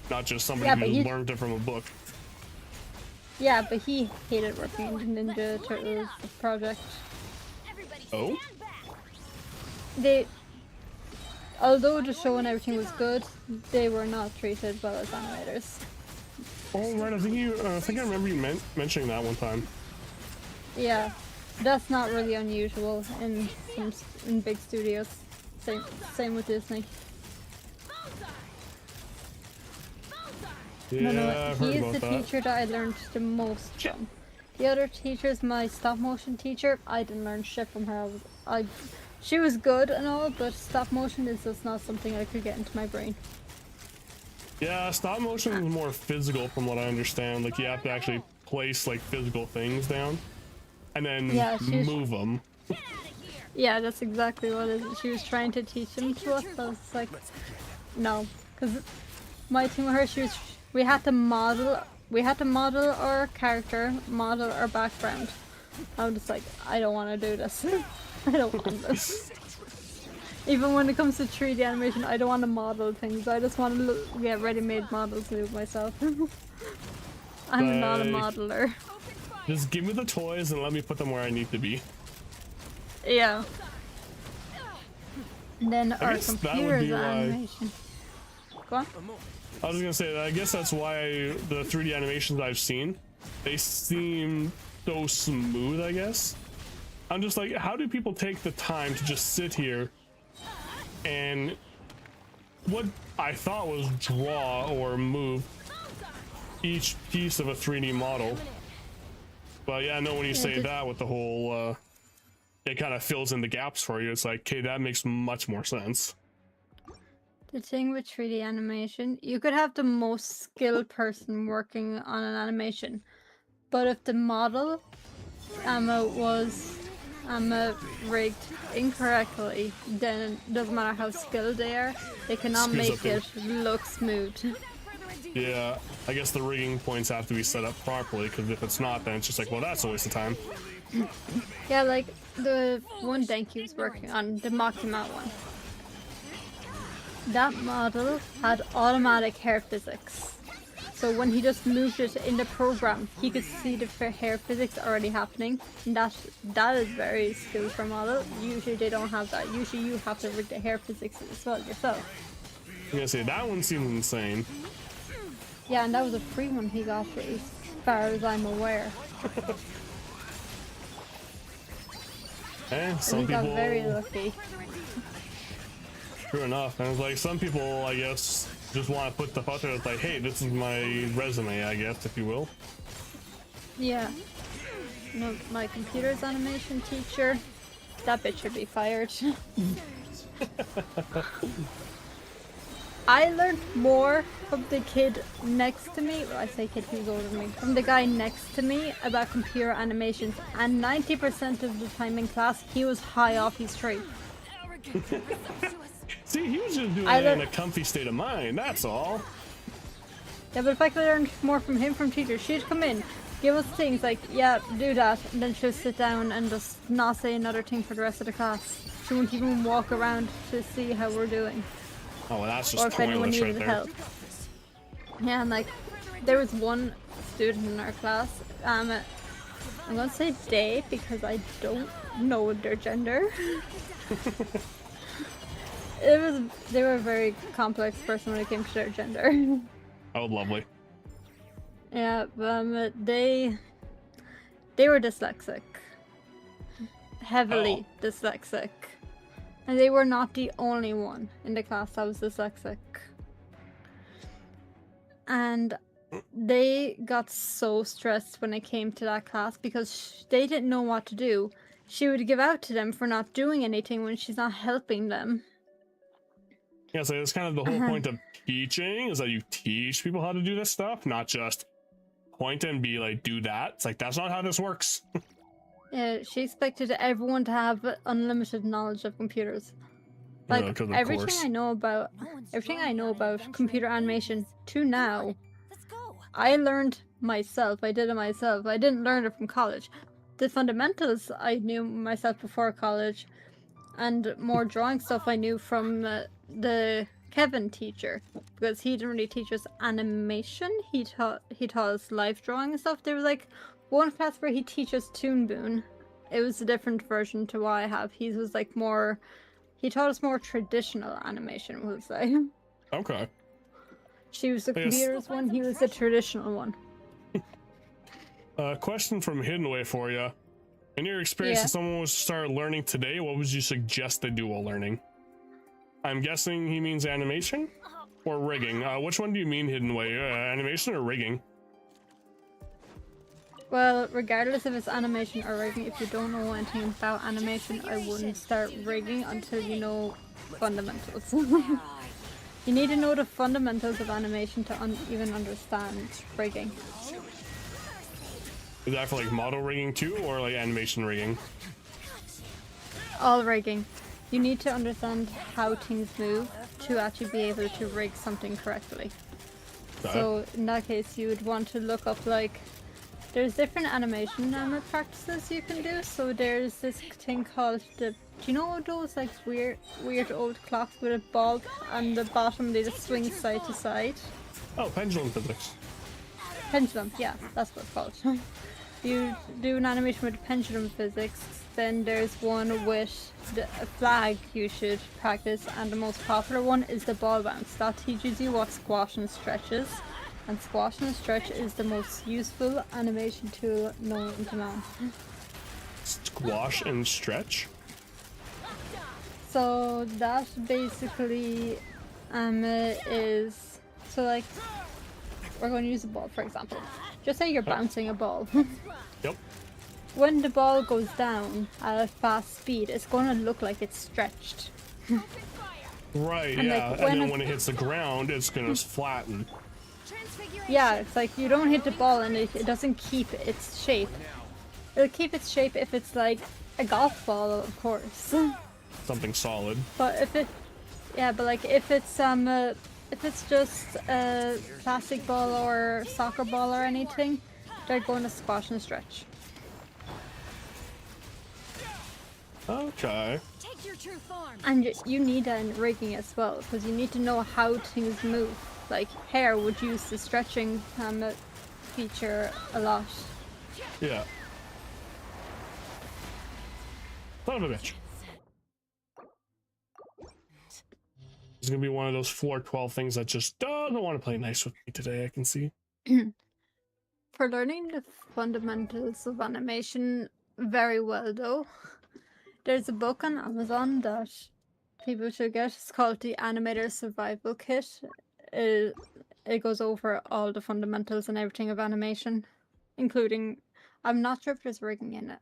Speaker 1: not just somebody who learned it from a book.
Speaker 7: Yeah, but he hated working in the Ninja Turtles project.
Speaker 1: Oh?
Speaker 7: Although the show and everything was good, they were not treated well as animators.
Speaker 1: Oh right, I think I remember you mentioning that one time.
Speaker 7: Yeah, that's not really unusual in big studios. Same with Disney.
Speaker 1: Yeah,
Speaker 7: No,
Speaker 1: I've
Speaker 7: he
Speaker 1: heard
Speaker 7: is
Speaker 1: about
Speaker 7: the
Speaker 1: that.
Speaker 7: teacher that I learned the most from. The other teachers, my stop motion teacher, I didn't learn shit from her. She was good and all, but stop motion is just not something I could get into my brain.
Speaker 1: Yeah, stop motion is more physical from what I understand. Like you have to actually place like physical things down and then move them.
Speaker 7: Yeah, that's exactly what it is. She was trying to teach them to us. I was like, no, because my team with her, we had to model our character, model our background. I'm just like, I don't want to do this. I don't want this. Even when it comes to 3D animation, I don't want to model things. I just want to get ready-made models to do it myself. I'm not a modeler.
Speaker 1: Just give me the toys and let me put them where I need to be.
Speaker 7: Yeah. And then our computer's animation. Go on.
Speaker 1: I was gonna say, I guess that's why the 3D animations I've seen, they seem so smooth, I guess. I'm just like, how do people take the time to just sit here and what I thought was draw or move each piece of a 3D model? But yeah, I know when you say that with the whole, it kind of fills in the gaps for you. It's like, okay, that makes much more sense.
Speaker 7: The thing with 3D animation, you could have the most skilled person working on an animation, but if the model was rigged incorrectly, then it doesn't matter how skilled they are, they cannot make it look smooth.
Speaker 1: Yeah, I guess the rigging points have to be set up properly, because if it's not, then it's just like, well, that's a waste of time.
Speaker 7: Yeah, like the one Denki's working on, the Makima one. That model had automatic hair physics. So when he just moved it in the program, he could see the hair physics already happening. And that is very skilled for a model. Usually they don't have that. Usually you have to rig the hair physics as well yourself.
Speaker 1: I'm gonna say, that one seems insane.
Speaker 7: Yeah, and that was a free one he got, as far as I'm aware.
Speaker 1: Some
Speaker 7: he
Speaker 1: people
Speaker 7: got very lucky.
Speaker 1: True enough, and it's like some people, I guess, just want to put stuff out there. It's like, hey, this is my resume, I guess, if you will.
Speaker 7: Yeah. No, my computer's animation teacher. That bitch should be fired. I learned more from the kid next to me. Well, I say kid, he was older than me. From the guy next to me about computer animations, and 90% of the time in class, he was high off his tree.
Speaker 1: See, he was just doing it in a comfy state of mind, that's all.
Speaker 7: Yeah, but if I could learn more from him from teachers, she'd come in, give us things like, yeah, do that, and then she'll sit down and just not say another thing for the rest of the class. She wouldn't even walk around to see how we're doing.
Speaker 1: Oh, well, that's
Speaker 7: Or
Speaker 1: just
Speaker 7: if anyone
Speaker 1: pointless right
Speaker 7: needed
Speaker 1: there.
Speaker 7: help. Yeah, and like, there was one student in our class, I'm gonna say they because I don't know their gender. They were a very complex person when it came to their gender.
Speaker 1: Oh, lovely.
Speaker 7: Yeah, they were dyslexic. Heavily dyslexic. And they were not the only one in the class that was dyslexic. And they got so stressed when it came to that class because they didn't know what to do. She would give out to them for not doing anything when she's not helping them.
Speaker 1: Yeah, so it's kind of the whole point of teaching is that you teach people how to do this stuff, not just point and be like, do that. It's like, that's not how this works.
Speaker 7: Yeah, she expected everyone to have unlimited knowledge of computers. Like,
Speaker 1: 'Cause of
Speaker 7: everything
Speaker 1: course.
Speaker 7: I know about computer animation to now,
Speaker 6: Let's go.
Speaker 7: I learned myself. I did it myself. I didn't learn it from college. The fundamentals I knew myself before college, and more drawing stuff I knew from the Kevin teacher, because he didn't really teach us animation. He taught us life drawing and stuff. There was like one class where he teaches Toon Boon. It was a different version to what I have. He was like more. He taught us more traditional animation, we'll say.
Speaker 1: Okay.
Speaker 7: She was the
Speaker 1: Yes.
Speaker 7: computers one. He was the traditional one.
Speaker 1: Question from Hidden Away for you. In your experience,
Speaker 7: Yeah.
Speaker 1: if someone was to start learning today, what would you suggest they do while learning? I'm guessing he means animation or rigging. Which one do you mean, Hidden Away? Animation or rigging?
Speaker 7: Well, regardless if it's animation or rigging, if you don't know anything about animation, I wouldn't start rigging until you know fundamentals. You need to know the fundamentals of animation to even understand rigging.
Speaker 1: Is that for like model rigging too, or like animation rigging?
Speaker 7: All rigging. You need to understand how things move to actually be able to rig something correctly. So in that case, you would want to look up like, there's different animation practices you can do. So there's this thing called do you know those like weird old clocks with a bulb on the bottom, they just swing side to side?
Speaker 1: Oh, pendulum physics.
Speaker 7: Pendulum, yeah, that's what it's called. You do an animation with pendulum physics, then there's one with a flag you should practice, and the most popular one is the ball bounce. That teaches you what squash and stretch is, and squash and stretch is the most useful animation tool known to man.
Speaker 1: Squash and stretch?
Speaker 7: So that basically is, so like, we're going to use a ball for example. Just say you're bouncing a ball.
Speaker 1: Yep.
Speaker 7: When the ball goes down at a fast speed, it's going to look like it's stretched.
Speaker 1: Right,
Speaker 7: And,
Speaker 1: yeah.
Speaker 7: like,
Speaker 1: And then when it hits the ground, it's gonna flatten.
Speaker 7: Yeah, it's like you don't hit the ball and it doesn't keep its shape. It'll keep its shape if it's like a golf ball, of course.
Speaker 1: Something solid.
Speaker 7: But if it, yeah, but like if it's just a plastic ball or soccer ball or anything, they're going to squash and stretch.
Speaker 1: Okay.
Speaker 6: Take your true form.
Speaker 7: And you need that in rigging as well, because you need to know how things move. Like hair would use the stretching feature a lot.
Speaker 1: Yeah. Son of a bitch. It's gonna be one of those 412 things that just doesn't want to play nice with me today, I can see.
Speaker 7: For learning the fundamentals of animation very well though, there's a book on Amazon that people should get. It's called The Animator Survival Kit. it goes over all the fundamentals and everything of animation, including, I'm not sure if there's rigging in it,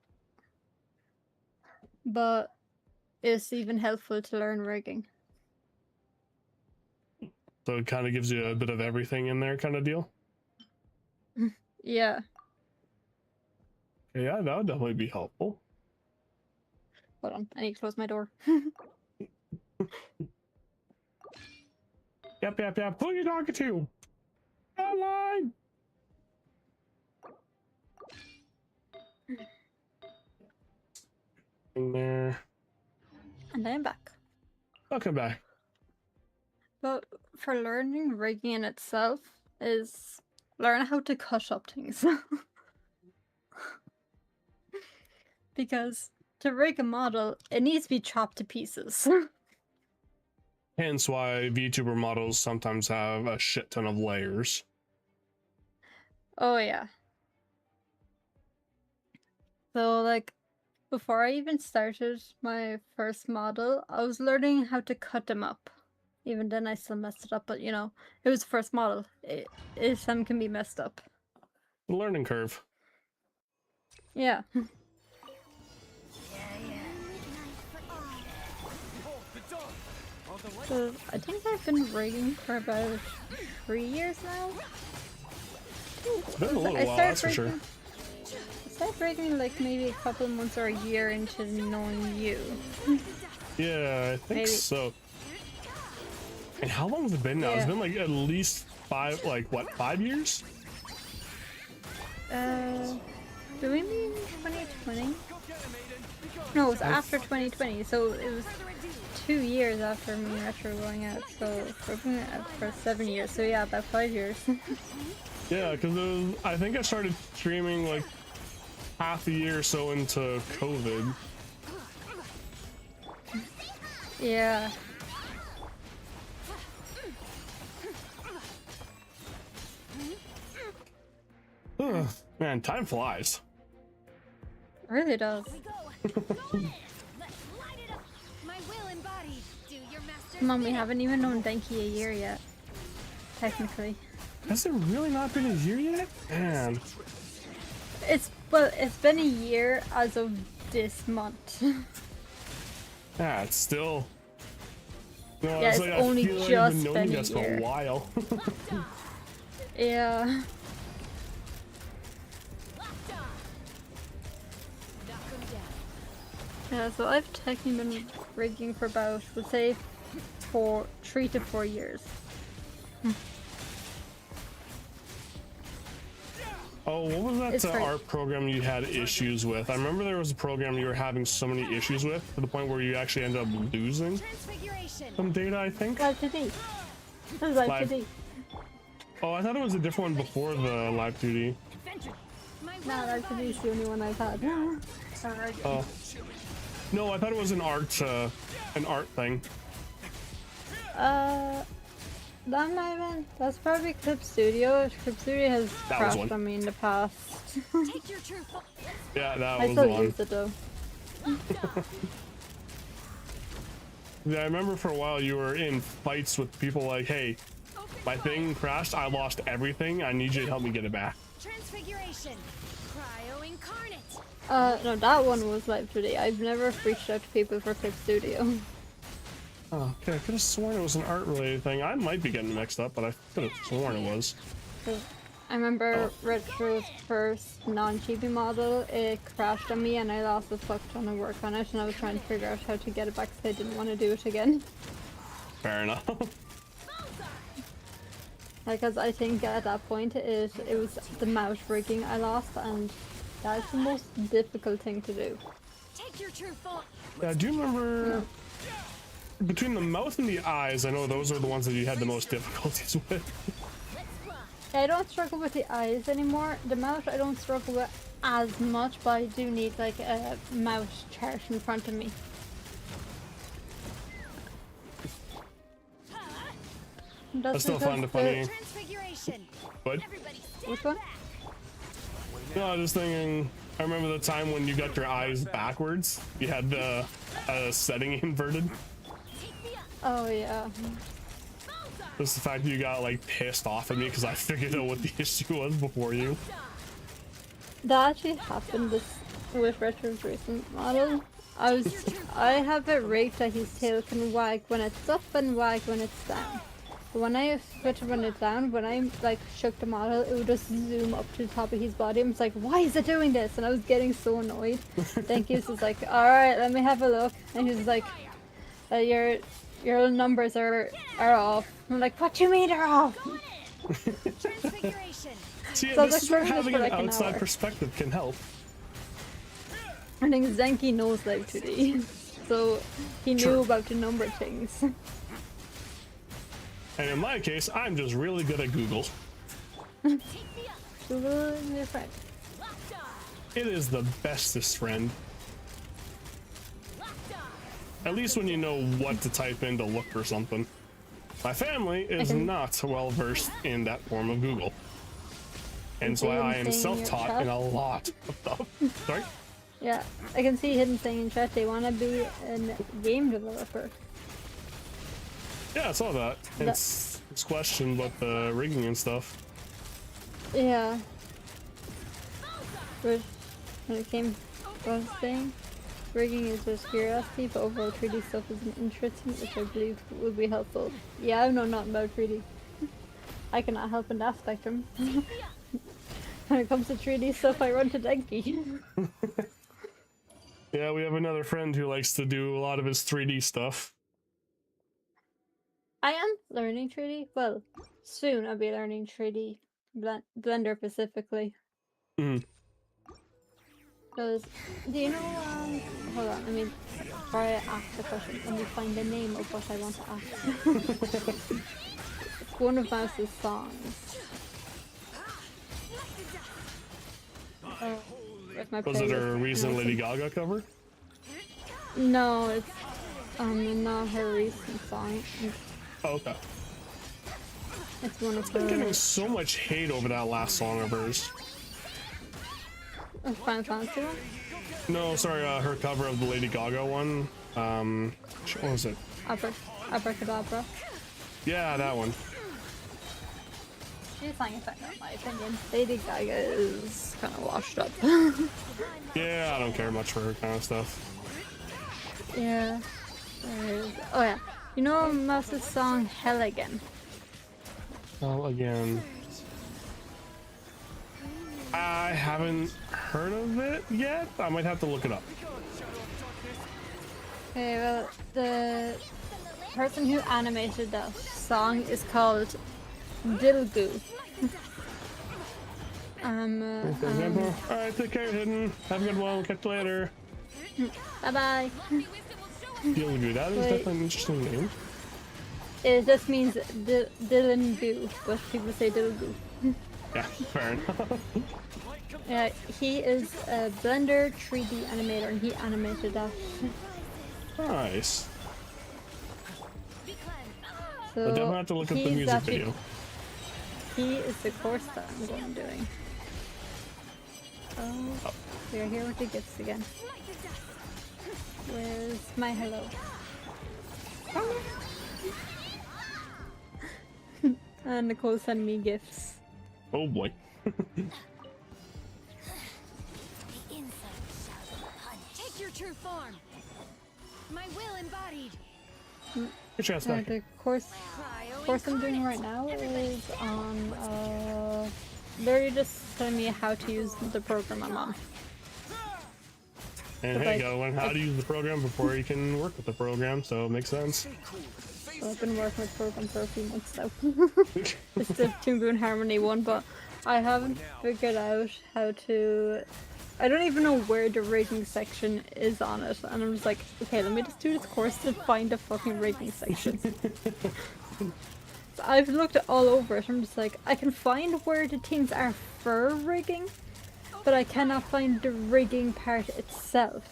Speaker 7: but it's even helpful to learn rigging.
Speaker 1: So it kind of gives you a bit of everything in there, kind of deal.
Speaker 7: Yeah.
Speaker 1: Yeah, that would definitely be helpful.
Speaker 7: Hold on, I need to close my door.
Speaker 1: Yep. Who are you talking to? Online. In there.
Speaker 7: And I'm back.
Speaker 1: Welcome back.
Speaker 7: But for learning rigging in itself is learn how to cut up things. Because to rig a model, it needs to be chopped to pieces.
Speaker 1: Hence why VTuber models sometimes have a shit ton of layers.
Speaker 7: Oh yeah. So like before I even started my first model, I was learning how to cut them up. Even then I still messed it up, but you know, it was the first model. Some can be messed up.
Speaker 1: Learning curve.
Speaker 7: Yeah. So I think I've been rigging for about 3 years now.
Speaker 1: It's been a little while, that's for sure.
Speaker 7: I started rigging like maybe a couple months or a year into knowing you.
Speaker 1: Yeah, I think
Speaker 7: Maybe.
Speaker 1: so. And how long has it been now?
Speaker 7: Yeah.
Speaker 1: It's been like at least 5 years?
Speaker 7: Do we mean 2020? No, it was after 2020, so it was 2 years after me and Retro going out, so we're going out for 7 years, so yeah, about 5 years.
Speaker 1: Yeah, because I think I started streaming like half a year or so into COVID.
Speaker 7: Yeah.
Speaker 1: Ugh, man, time flies.
Speaker 7: It really does. Come on, we haven't even known Denki a year yet. Technically.
Speaker 1: Has it really not been a year yet? Man.
Speaker 7: It's been a year as of this month.
Speaker 1: Yeah, it's still. No,
Speaker 7: Yeah,
Speaker 1: it's
Speaker 7: it's
Speaker 1: like,
Speaker 7: only
Speaker 1: I feel like I've
Speaker 7: just
Speaker 1: been knowing
Speaker 7: been
Speaker 1: you
Speaker 7: a
Speaker 1: guys for a
Speaker 7: year.
Speaker 1: while.
Speaker 7: Yeah. Yeah, so I've technically been rigging for about, let's say, 3 to 4 years.
Speaker 1: Oh, what was
Speaker 7: It's
Speaker 1: that
Speaker 7: great.
Speaker 1: art program you had issues with? I remember there was a program you were having so many issues with to the point where you actually ended up losing some data, I think.
Speaker 7: Live 2D. This is Live
Speaker 1: Live.
Speaker 7: 2D.
Speaker 1: Oh, I thought it was a different one before the live 2D.
Speaker 7: No, Live 2D is the only one I've had. Alright.
Speaker 1: Oh. No, I thought it was an art thing.
Speaker 7: That might have been. That's probably Clip Studio. Clip Studio has
Speaker 1: That was
Speaker 7: crashed
Speaker 1: one.
Speaker 7: on me in the past.
Speaker 1: Yeah, that
Speaker 7: I
Speaker 1: was
Speaker 7: still
Speaker 1: the one.
Speaker 7: use it though.
Speaker 1: Yeah, I remember for a while you were in fights with people like, hey, my thing crashed, I lost everything, I need you to help me get it back.
Speaker 6: Transfiguration. Cryo incarnate.
Speaker 7: No, that one was Live 2D. I've never reached out to people for Clip Studio.
Speaker 1: Oh, okay, I could have sworn it was an art related thing. I might be getting mixed up, but I could have sworn it was.
Speaker 7: I remember Retro's first non-chibi model, it crashed on me and I lost a fuck ton of work on it and I was trying to figure out how to get it back because I didn't want to do it again.
Speaker 1: Fair enough.
Speaker 7: Because I think at that point it was the mouse rigging I lost and that's the most difficult thing to do.
Speaker 6: Take your true form.
Speaker 1: Yeah, I do remember between the mouth and the eyes, I know those are the ones that you had the most difficulties with.
Speaker 7: I don't struggle with the eyes anymore. The mouth I don't struggle with as much, but I do need like a mouse chart in front of me.
Speaker 1: That's still fun to funny.
Speaker 6: Transfiguration.
Speaker 1: But
Speaker 7: Which one?
Speaker 1: no, I was thinking, I remember the time when you got your eyes backwards. You had the setting inverted.
Speaker 7: Oh yeah.
Speaker 1: Just the fact that you got like pissed off at me because I figured out what the issue was before you.
Speaker 7: That actually happened with Retro's recent model. I have it rigged that his tail can wag when it's up and wag when it's down. But when I switch it when it's down, when I like shook the model, it would just zoom up to the top of his body. I was like, why is it doing this? And I was getting so annoyed. Then he was just like, alright, let me have a look. And he was like, your numbers are off. I'm like, what do you mean they're off?
Speaker 1: See,
Speaker 7: So
Speaker 1: this is where having an
Speaker 7: like an
Speaker 1: outside
Speaker 7: hour.
Speaker 1: perspective can help.
Speaker 7: I think Zenki knows like 2D, so he knew
Speaker 1: Sure.
Speaker 7: about the number things.
Speaker 1: And in my case, I'm just really good at Google.
Speaker 7: Google is your friend.
Speaker 1: It is the bestest friend. At least when you know what to type in to look for something. My family is not well versed in that form of Google. And so I am self-taught in a lot of stuff. Sorry?
Speaker 7: Yeah, I can see Hidden saying in chat they want to be a game developer.
Speaker 1: Yeah, I saw that. It's question about the rigging and stuff.
Speaker 7: Yeah. But when it came to what I was saying, rigging is just curiosity, but overall 3D stuff is interesting, which I believe would be helpful. Yeah, I know nothing about 3D. I cannot help in that spectrum. When it comes to 3D stuff, I run to Denki.
Speaker 1: Yeah, we have another friend who likes to do a lot of his 3D stuff.
Speaker 7: I am learning 3D. Well, soon I'll be learning 3D. Blender specifically.
Speaker 1: Mm.
Speaker 7: Because, do you know, hold on, let me, before I ask the question, let me find the name of what I want to ask. It's one of Mouse's songs. Where's my
Speaker 1: Was it a
Speaker 7: playlist?
Speaker 1: recent Lady Gaga cover?
Speaker 7: No, it's, not her recent song.
Speaker 1: Oh, okay.
Speaker 7: It's one of
Speaker 1: I've been getting
Speaker 7: her
Speaker 1: so much hate over that last song of hers.
Speaker 7: Final Fantasy one.
Speaker 1: No, sorry, her cover of the Lady Gaga one. What was it?
Speaker 7: Abracadabra.
Speaker 1: Yeah, that one.
Speaker 7: She's sang it better in my opinion. Lady Gaga is kind of washed up.
Speaker 1: Yeah, I don't care much for her kind of stuff.
Speaker 7: Yeah. Oh yeah. You know Mouse's song Hell Again?
Speaker 1: Well, again, I haven't heard of it yet. I might have to look it up.
Speaker 7: Okay, well, the person who animated that song is called Dilgoo.
Speaker 1: Alright, take care, Hidden. Have a good one. We'll catch you later.
Speaker 7: Bye bye.
Speaker 1: Dilgoo, that is
Speaker 7: Wait.
Speaker 1: definitely an interesting name.
Speaker 7: It just means Dylan Goo, but people say Dilgoo.
Speaker 1: Yeah, fair enough.
Speaker 7: Yeah, he is a Blender 3D animator and he animated that.
Speaker 1: Nice.
Speaker 7: So
Speaker 1: I'll definitely have to look up the
Speaker 7: he's
Speaker 1: music
Speaker 7: actually-
Speaker 1: video.
Speaker 7: He is the course that I'm going doing. Oh, we're here with the gifts again. Where's my hello? And Nicole sent me gifts.
Speaker 1: Oh boy.
Speaker 6: Take your true form. My will embodied.
Speaker 1: Good chance back.
Speaker 7: The course I'm doing right now is on they're just telling me how to use the program I'm on.
Speaker 1: And hey, gotta learn how to use the program before you can work with the program, so it makes sense.
Speaker 7: So I've been working with program for a few months now. It's the Toon Boon Harmony one, but I haven't figured out how to. I don't even know where the rigging section is on it, and I'm just like, okay, let me just do this course to find the fucking rigging section. So I've looked all over it. I'm just like, I can find where the things are for rigging, but I cannot find the rigging part itself.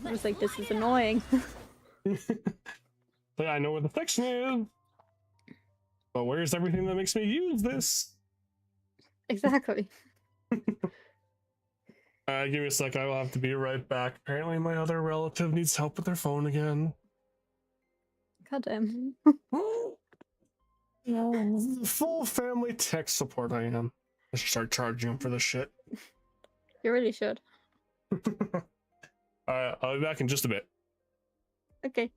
Speaker 7: I was like, this is annoying.
Speaker 1: But I know where the section is. But where's everything that makes me use this?
Speaker 7: Exactly.
Speaker 1: Give me a sec, I will have to be right back. Apparently my other relative needs help with their phone again.
Speaker 7: God damn.
Speaker 1: Full family tech support I am. I should start charging them for this shit.
Speaker 7: You really should.
Speaker 1: Alright, I'll be back in just a bit.
Speaker 7: Okay.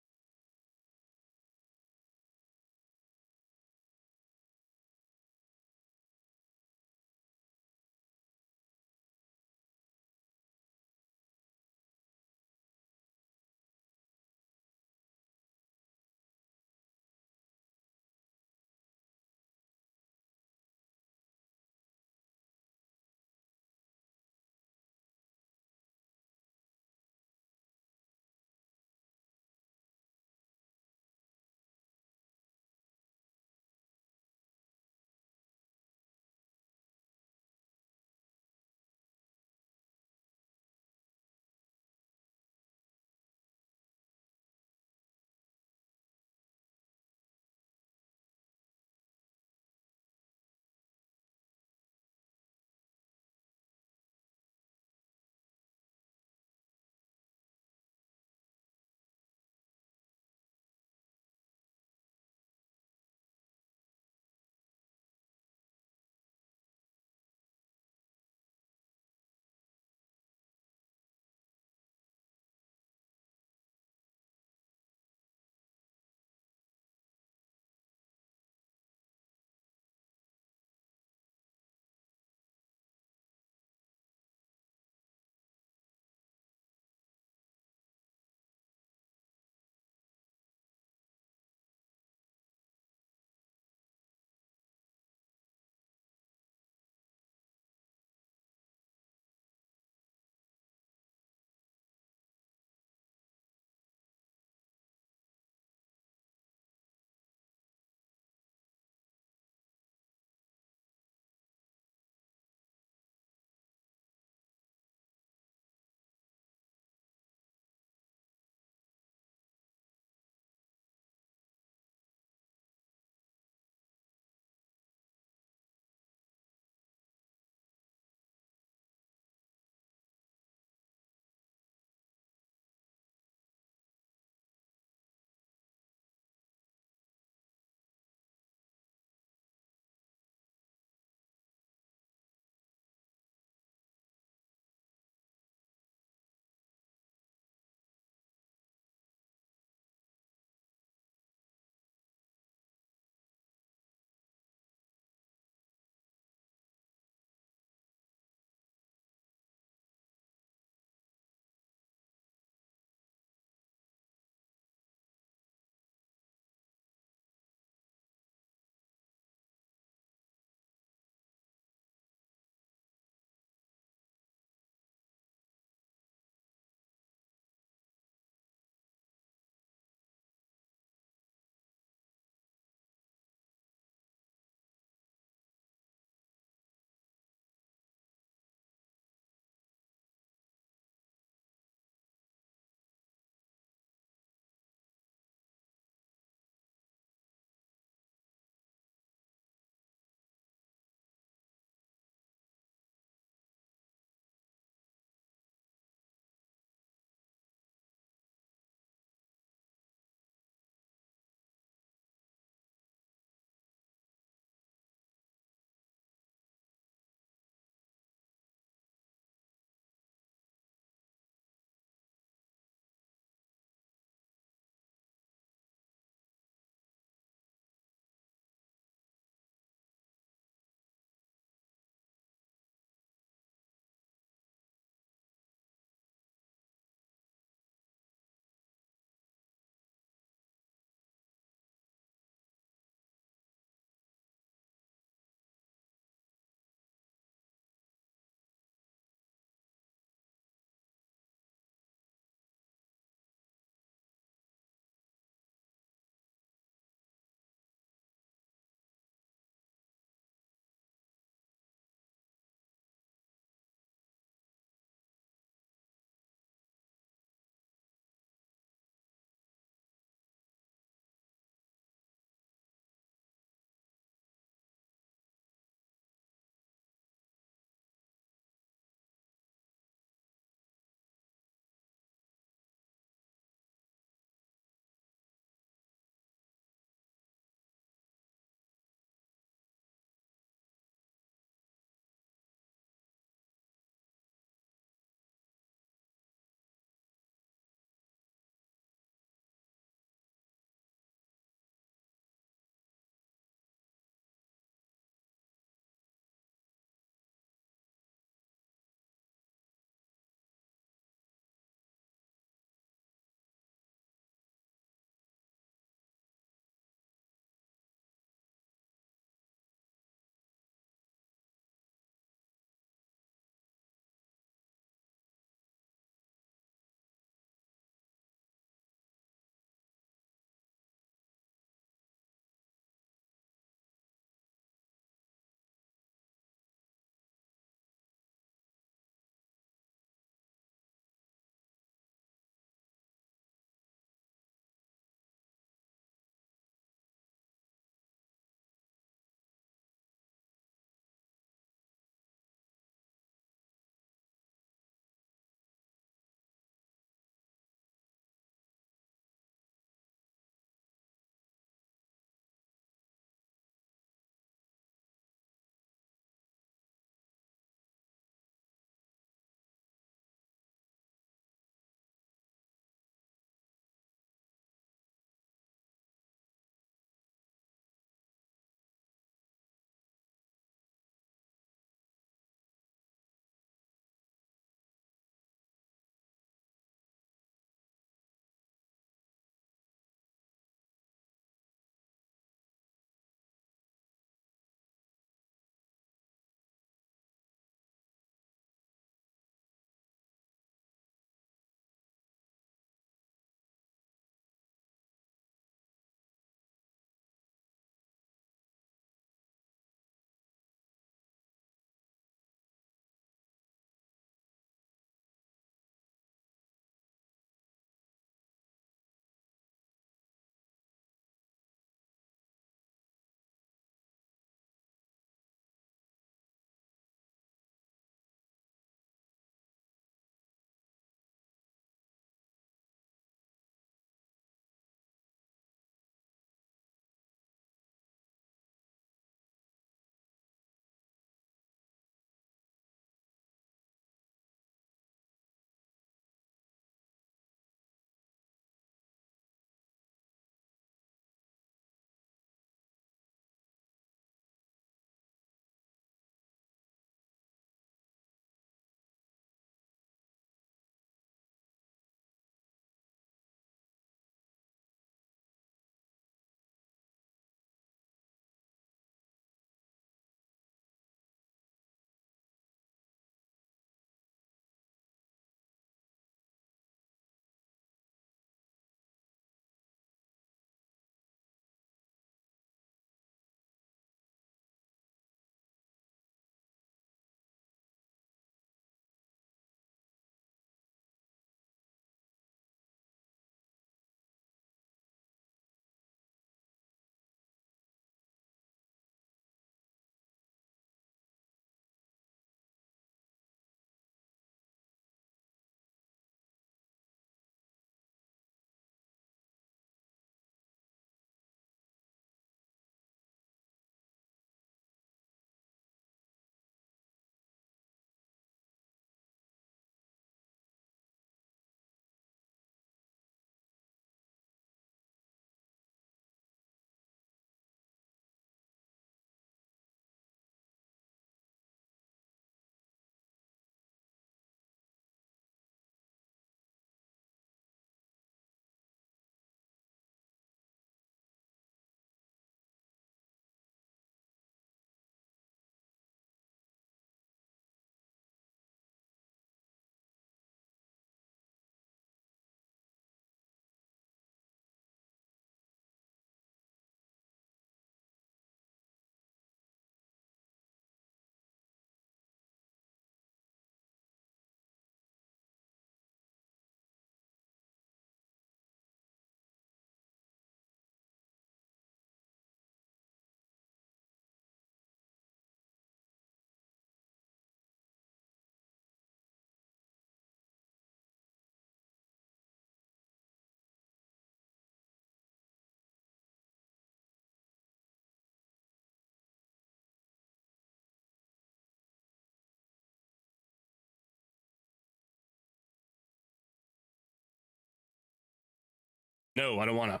Speaker 1: No, I don't wanna.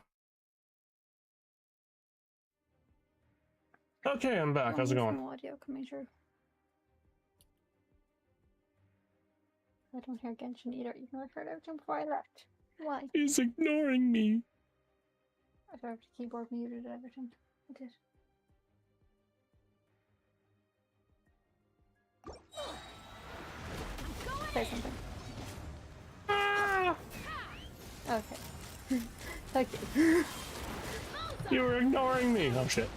Speaker 1: Okay, I'm back. How's it going?
Speaker 7: Audio coming through. I don't hear Genshin either, even though I heard everything before I left. Why?
Speaker 1: He's ignoring me.
Speaker 7: I thought the keyboard muted everything. I did. Say something.
Speaker 1: Ah!
Speaker 7: Okay. Thank you.
Speaker 1: You were ignoring me. Oh shit.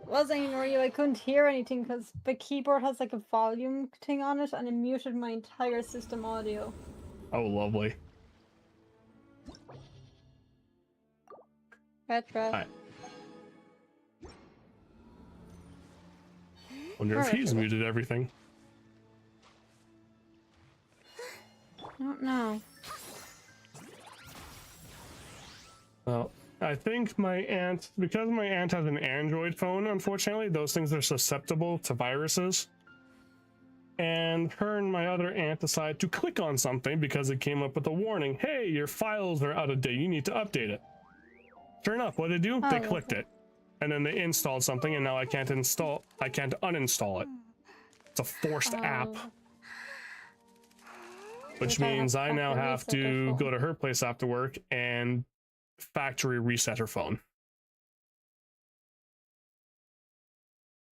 Speaker 7: Wasn't ignoring you, I couldn't hear anything because the keyboard has like a volume thing on it and it muted my entire system audio.
Speaker 1: Oh, lovely.
Speaker 7: Petra.
Speaker 1: Hi. Wonder if he's muted everything.
Speaker 7: I don't know.
Speaker 1: Well, I think my aunt, because my aunt has an Android phone, unfortunately, those things are susceptible to viruses. And her and my other aunt decided to click on something because it came up with a warning. Hey, your files are out of date. You need to update it. Sure enough, what did they do? They clicked it. And then they installed something, and now I can't uninstall it. It's a forced app. Which means I now have to go to her place after work and factory reset her phone.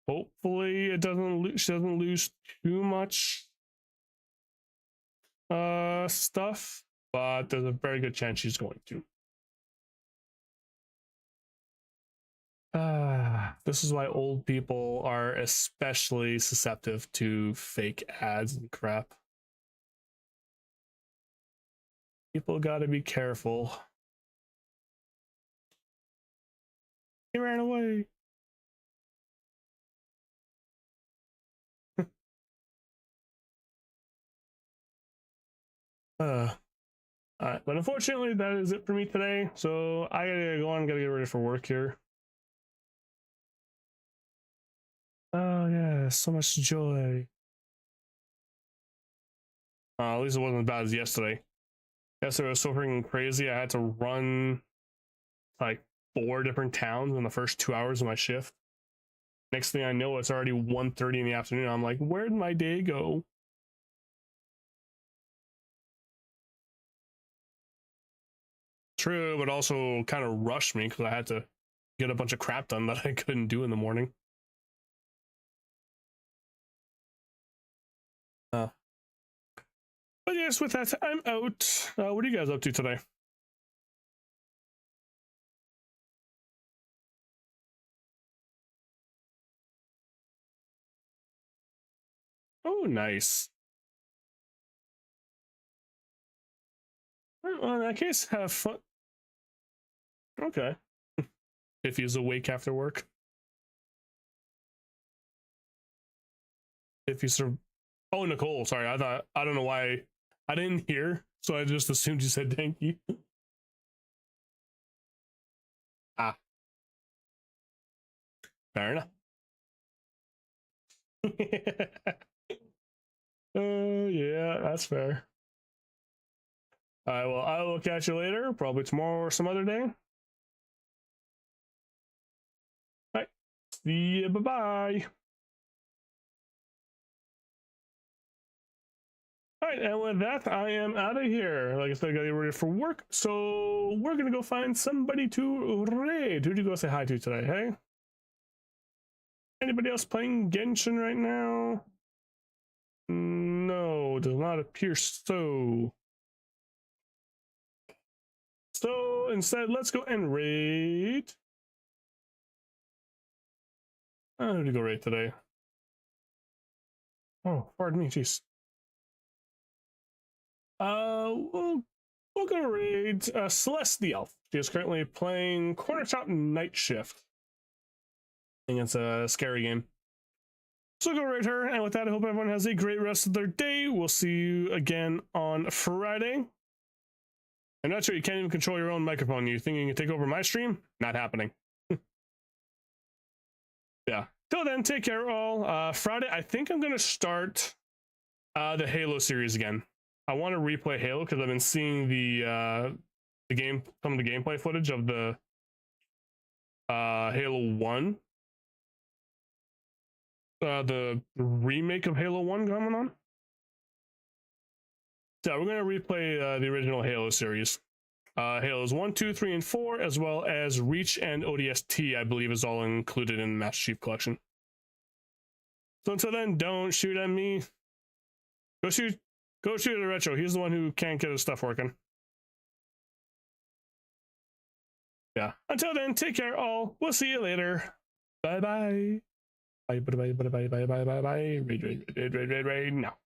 Speaker 1: Hopefully it doesn't she doesn't lose too much stuff, but there's a very good chance she's going to. This is why old people are especially susceptible to fake ads and crap. People gotta be careful. He ran away. Alright, but unfortunately that is it for me today. So I gotta go on, gotta get ready for work here. Oh yeah, so much joy. At least it wasn't as bad as yesterday. Yesterday was so freaking crazy. I had to run like 4 different towns in the first 2 hours of my shift. Next thing I know, it's already 1:30 in the afternoon. I'm like, where'd my day go? True, but also kind of rushed me because I had to get a bunch of crap done that I couldn't do in the morning. But yes, with that, I'm out. What are you guys up to today? Oh, nice. Well, in that case, have fun. Okay. If he's awake after work. If you sort of... Oh, Nicole, sorry. I don't know why I didn't hear, so I just assumed you said thank you. Ah. Fair enough. Yeah, that's fair. Alright, well, I will catch you later, probably tomorrow or some other day. Alright, see ya, bye-bye. Alright, and with that, I am out of here. Like I said, I gotta get ready for work, so we're gonna go find somebody to raid. Who'd you go say hi to today, hey? Anybody else playing Genshin right now? No, does not appear so. So instead, let's go and raid. Who to go raid today? Oh, pardon me, jeez. We'll go raid Celeste the Elf. She is currently playing Corner Shop Night Shift. I think it's a scary game. So go raid her, and with that, I hope everyone has a great rest of their day. We'll see you again on Friday. I'm not sure you can't even control your own microphone. You think you can take over my stream? Not happening. Yeah. Till then, take care all. Friday, I think I'm going to start the Halo series again. I want to replay Halo because I've been seeing the some of the gameplay footage of the Halo 1. The remake of Halo 1 coming on. So we're gonna replay the original Halo series. Halos 1, 2, 3, and 4, as well as Reach and ODST, I believe, is all included in the Master Chief Collection. So until then, don't shoot at me. Go shoot at the Retro. He's the one who can't get his stuff working. Yeah. Until then, take care all. We'll see you later. Bye bye. Bye bye bye bye bye bye bye bye bye. Raid now.